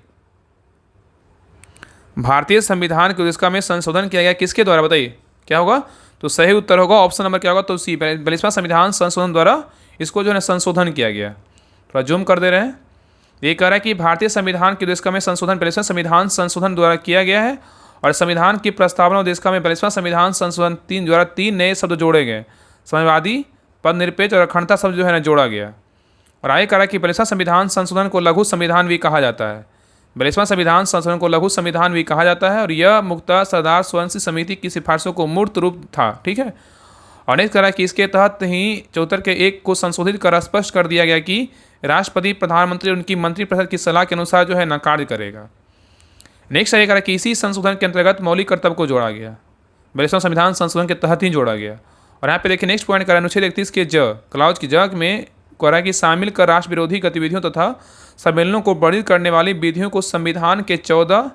भारतीय संविधान की उद्देशिका में संशोधन किया गया किसके द्वारा, बताइए क्या होगा। तो सही उत्तर होगा ऑप्शन नंबर क्या होगा, तो सी, 42वां संविधान संशोधन द्वारा इसको जो है संशोधन किया गया। थोड़ा जूम कर दे रहे हैं। ये कह रहा है कि भारतीय संविधान की उद्देशिका में संशोधन 42वां संविधान संशोधन द्वारा किया गया है और संविधान की प्रस्तावना उद्देशिका में 42वां संविधान संशोधन द्वारा 3 नए शब्द जोड़े गए, समाजवादी, पदनिरपेक्ष और अखंडता शब्द जो है ना जोड़ा गया। और आगे कह रहा है कि 42वां संविधान संशोधन को लघु संविधान भी कहा जाता है। 42वां संविधान संशोधन को लघु संविधान भी कहा जाता है और यह मुख्यतः सरदार स्वयंसी समिति की सिफारिशों को मूर्त रूप था। ठीक है। और नेक्स्ट कह रहा है कि इसके तहत ही 74 के 1 को संशोधित कर स्पष्ट कर दिया गया कि राष्ट्रपति, प्रधानमंत्री उनकी मंत्रिपरिषद की सलाह के अनुसार जो है ना कार्य करेगा। नेक्स्ट ये कह रहा है कि इसी संशोधन के अंतर्गत मौलिक कर्तव्य को जोड़ा गया, 42वां संविधान संशोधन के तहत ही जोड़ा गया। और यहाँ पे देखिए नेक्स्ट पॉइंट कह रहा है अनुच्छेद 31 के क्लाउज की में कह रहा है कि शामिल कर राष्ट्र विरोधी गतिविधियों तथा सम्मेलनों को वर्णित करने वाली विधियों को संविधान के 14,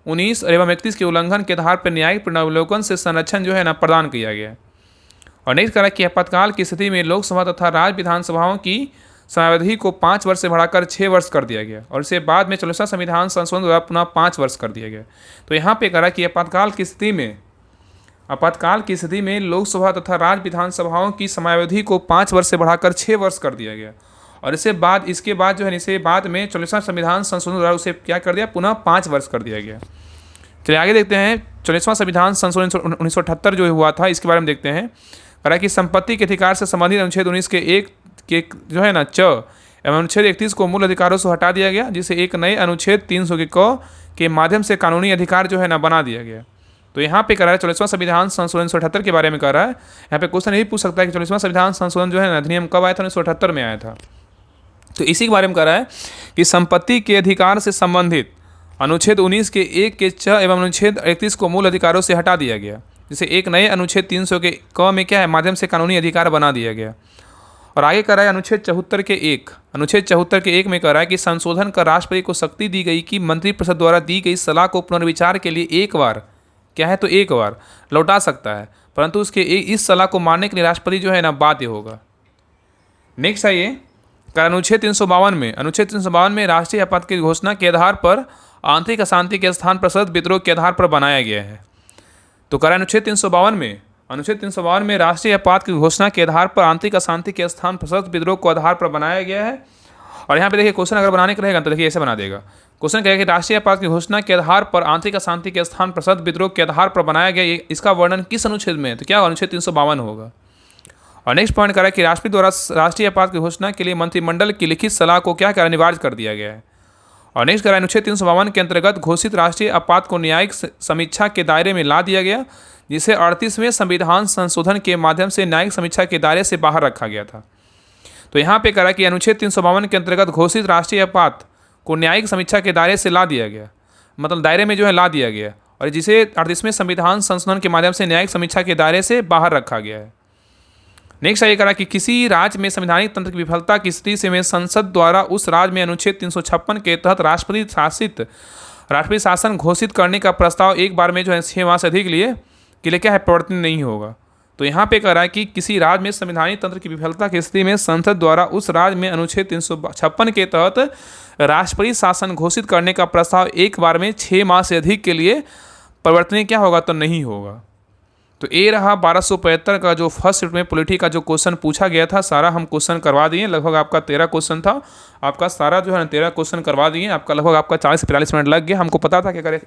19 एवं 31 के उल्लंघन के आधार पर न्यायिक पुनरावलोकन से संरक्षण जो है ना प्रदान किया गया। और नेक्स्ट कह रहा है कि आपातकाल की स्थिति में लोकसभा तथा राज्य विधानसभाओं की समयावधि को 5 वर्ष से बढ़ाकर 6 वर्ष कर दिया गया और इसे बाद में 44वां संविधान संशोधन द्वारा पुनः 5 वर्ष कर दिया गया। तो यहाँ पे कह रहा है कि आपातकाल की स्थिति में लोकसभा तथा राज्य विधानसभाओं की समयावधि को 5 वर्ष से बढ़ाकर 6 वर्ष कर दिया गया और इसके बाद जो है इसे बाद में 44वां संविधान संशोधन द्वारा उसे क्या कर दिया, पुनः 5 वर्ष कर दिया गया। चलिए आगे देखते हैं 44वां संविधान संशोधन 1978 जो हुआ था इसके बारे में देखते हैं। कह रहा है कि संपत्ति के अधिकार से संबंधित अनुच्छेद 19 के 1 के जो है ना एवं अनुच्छेद 31 को मूल अधिकारों से हटा दिया गया, जिसे एक नए अनुच्छेद 300 के माध्यम से कानूनी अधिकार जो है ना बना दिया गया। तो यहाँ पे कह रहा है 40वां संविधान संशोधन 1978 के बारे में कह रहा है। यहाँ पे क्वेश्चन यही पूछ सकता है कि 40वां संविधान संशोधन जो है ना अधिनियम कब आया था, 1978 में आया था। तो इसी के बारे में कह रहा है कि संपत्ति के अधिकार से संबंधित अनुच्छेद 19 के 1 के 6 एवं अनुच्छेद 31 को मूल अधिकारों से हटा दिया गया, जिसे एक नए अनुच्छेद 300 के क में क्या है माध्यम से कानूनी अधिकार बना दिया गया। और आगे कह रहा है अनुच्छेद 74 के 1, अनुच्छेद 74 के 1 में कह रहा है कि संशोधन कर राष्ट्रपति को शक्ति दी गई कि मंत्रिपरिषद द्वारा दी गई सलाह को पुनर्विचार के लिए एक बार क्या है तो एक बार लौटा सकता है, परंतु उसके इस सलाह को मानने के लिए राष्ट्रपति जो है ना बाध्य होगा। नेक्स्ट है ये अनुच्छेद 352 में, अनुच्छेद 352 में राष्ट्रीय आपात की घोषणा के आधार पर आंतरिक अशांति के स्थान प्रसद विद्रोह के आधार पर बनाया गया है। तो कह रहा है अनुच्छेद 352 में राष्ट्रीय आपात की घोषणा के आधार पर आंतरिक अशांति के स्थान प्रसद विद्रोह को आधार पर बनाया गया है। और यहाँ पे देखिए क्वेश्चन अगर बनाने का रहेगा तो देखिए ऐसे बना देगा। क्वेश्चन कहेगा कि राष्ट्रीय आपात की घोषणा के आधार पर आंतरिक अशांति के स्थान प्रसद विद्रोह के आधार पर बनाया गया, इसका वर्णन किस अनुच्छेद में है, तो क्या अनुच्छेद 352 होगा। और नेक्स्ट पॉइंट करा कि राष्ट्रपति द्वारा राष्ट्रीय आपात की घोषणा के लिए मंत्रिमंडल की लिखित सलाह को क्या अनिवार्य कर दिया गया है। और नेक्स्ट करा अनुच्छेद 352 के अंतर्गत घोषित राष्ट्रीय आपात को न्यायिक समीक्षा के दायरे में ला दिया गया, जिसे 38वें संविधान संशोधन के माध्यम से न्यायिक समीक्षा के दायरे से बाहर रखा गया था। तो यहाँ पे करा कि अनुच्छेद 352 के अंतर्गत घोषित राष्ट्रीय आपात को न्यायिक समीक्षा के दायरे से ला दिया गया, मतलब दायरे में जो है ला दिया गया, और जिसे 38वें संविधान संशोधन के माध्यम से न्यायिक समीक्षा के दायरे से बाहर रखा गया है। नेक्स्ट ये करा कि किसी राज्य में संवैधानिक तंत्र की विफलता की स्थिति से में संसद द्वारा उस राज्य में अनुच्छेद 356 के तहत राष्ट्रपति शासन घोषित करने का प्रस्ताव एक बार में जो है 6 माह से अधिक के लिए क्या है प्रवर्तन नहीं होगा। तो यहाँ पे कह रहा है कि किसी राज्य में संवैधानिक तंत्र की विफलता की स्थिति में संसद द्वारा उस राज्य में अनुच्छेद 356 के तहत राष्ट्रपति शासन घोषित करने का प्रस्ताव एक बार में 6 माह से अधिक के लिए परिवर्तनीय क्या होगा तो नहीं होगा। तो ये रहा 1275 का जो फर्स्ट शिफ्ट में पॉलिटी का जो क्वेश्चन पूछा गया था, सारा हम क्वेश्चन करवा दिए। लगभग आपका 13 क्वेश्चन था, आपका सारा जो है ना 13 क्वेश्चन करवा दिए। आपका लगभग आपका 40 से 45 मिनट लग गया। हमको पता था कि अगर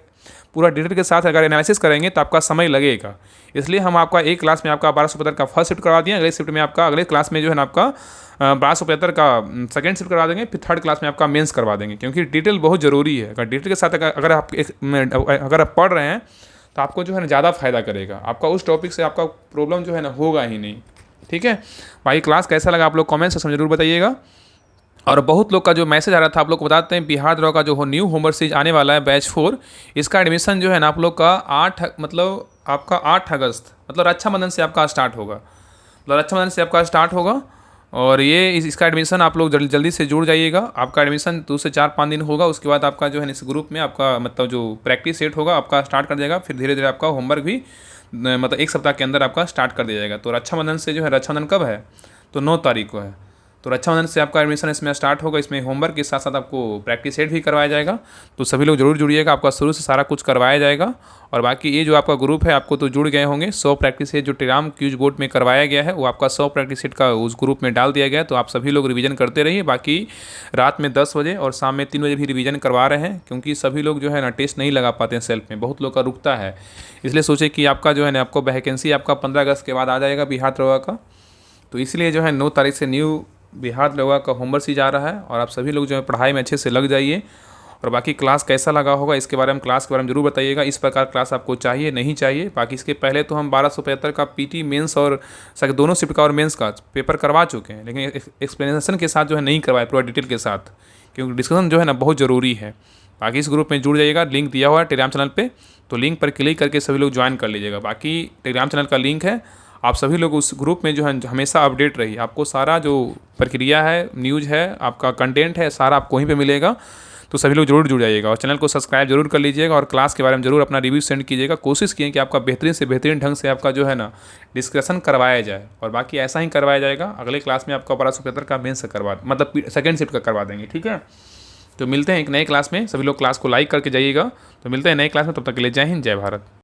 पूरा डिटेल के साथ अगर एनालिसिस करेंगे तो आपका समय लगेगा, इसलिए हम आपका एक क्लास में आपका 1275 का फर्स्ट शिफ्ट करवा दिए। अगले शिफ्ट में आपका अगले क्लास में जो है ना आपका 1275 का सेकंड शिफ्ट करवा देंगे, फिर थर्ड क्लास में आपका मेंस करवा देंगे, क्योंकि डिटेल बहुत ज़रूरी है। अगर डिटेल के साथ अगर आप पढ़ रहे हैं तो आपको जो है ना ज़्यादा फायदा करेगा। आपका उस टॉपिक से आपका प्रॉब्लम जो है ना होगा ही नहीं। ठीक है भाई, क्लास कैसा लगा आप लोग कमेंट सेक्शन में जरूर बताइएगा। और बहुत लोग का जो मैसेज आ रहा था, आप लोग को बताते हैं बिहार दरोगा का जो न्यू होमवर्क सीरीज आने वाला है बैच 4, इसका एडमिशन जो है ना आप लोग का 8 अगस्त मतलब रक्षाबंधन से आपका स्टार्ट होगा, और ये इसका एडमिशन आप लोग जल्दी से जुड़ जाइएगा। आपका एडमिशन 2 से 4-5 दिन होगा, उसके बाद आपका जो है इस ग्रुप में आपका मतलब जो प्रैक्टिस सेट होगा आपका स्टार्ट कर जाएगा। फिर धीरे धीरे आपका होमवर्क भी मतलब 1 सप्ताह के अंदर आपका स्टार्ट कर दिया जाएगा। तो रक्षाबंधन से जो है, रक्षाबंधन कब है तो 9 तारीख को है, तो रक्षाबंधन से आपका एडमिशन इसमें स्टार्ट होगा। इसमें होमवर्क के साथ साथ आपको प्रैक्टिस सेट भी करवाया जाएगा। तो सभी लोग जरूर जुड़िएगा, आपका शुरू से सारा कुछ करवाया जाएगा। और बाकी ये जो आपका ग्रुप है, आपको तो जुड़ गए होंगे, 100 प्रैक्टिस सेट जो टेलीग्राम क्यूज बोर्ड में करवाया गया है वो आपका 100 प्रैक्टिस सेट का उस ग्रुप में डाल दिया गया है। तो आप सभी लोग रिवीजन करते रहिए। बाकी रात में 10 बजे और शाम में 3 बजे भी रिवीजन करवा रहे हैं, क्योंकि सभी लोग जो है ना टेस्ट नहीं लगा पाते हैं सेल्फ में, बहुत लोग का रुकता है। इसलिए सोचे कि आपका जो है ना आपको वैकेंसी आपका 15 अगस्त के बाद आ जाएगा बिहार दरोगा का। तो इसलिए जो है 9 तारीख से न्यू बिहार दरोगा का होमवर्क सीरीज आ रहा है, और आप सभी लोग जो है पढ़ाई में अच्छे से लग जाइए। और बाकी क्लास कैसा लगा होगा इसके बारे में क्लास के बारे में जरूर बताइएगा, इस प्रकार क्लास आपको चाहिए नहीं चाहिए। बाकी इसके पहले तो हम 1275 का पीटी मेंस और दोनों शिफ्ट का और मेंस का पेपर करवा चुके हैं, लेकिन एक्सप्लेनेशन के साथ जो है नहीं करवाए पूरा डिटेल के साथ, क्योंकि डिस्कशन जो है ना बहुत ज़रूरी है। बाकी इस ग्रुप में जुड़ जाइएगा, लिंक दिया हुआ है टेलीग्राम चैनल पर, तो लिंक पर क्लिक करके सभी लोग ज्वाइन कर लीजिएगा। बाकी टेलीग्राम चैनल का लिंक है, आप सभी लोग उस ग्रुप में जो है हमेशा अपडेट रहिए। आपको सारा जो प्रक्रिया है, न्यूज़ है, आपका कंटेंट है, सारा आपको वहीं पे मिलेगा। तो सभी लोग जरूर जुड़ जाइएगा और चैनल को सब्सक्राइब जरूर कर लीजिएगा, और क्लास के बारे में जरूर अपना रिव्यू सेंड कीजिएगा। कोशिश किए कि आपका बेहतरीन से बेहतरीन ढंग से आपका जो है ना डिस्कशन करवाया जाए, और बाकी ऐसा ही करवाया जाएगा। अगले क्लास में आपका 1275 का मेंस मतलब सेकंड शिफ्ट का करवा देंगे। ठीक है, तो मिलते हैं एक नए क्लास में। सभी लोग क्लास को लाइक करके जाइएगा। तो मिलते हैं नए क्लास में, तब तक के लिए जय हिंद, जय भारत।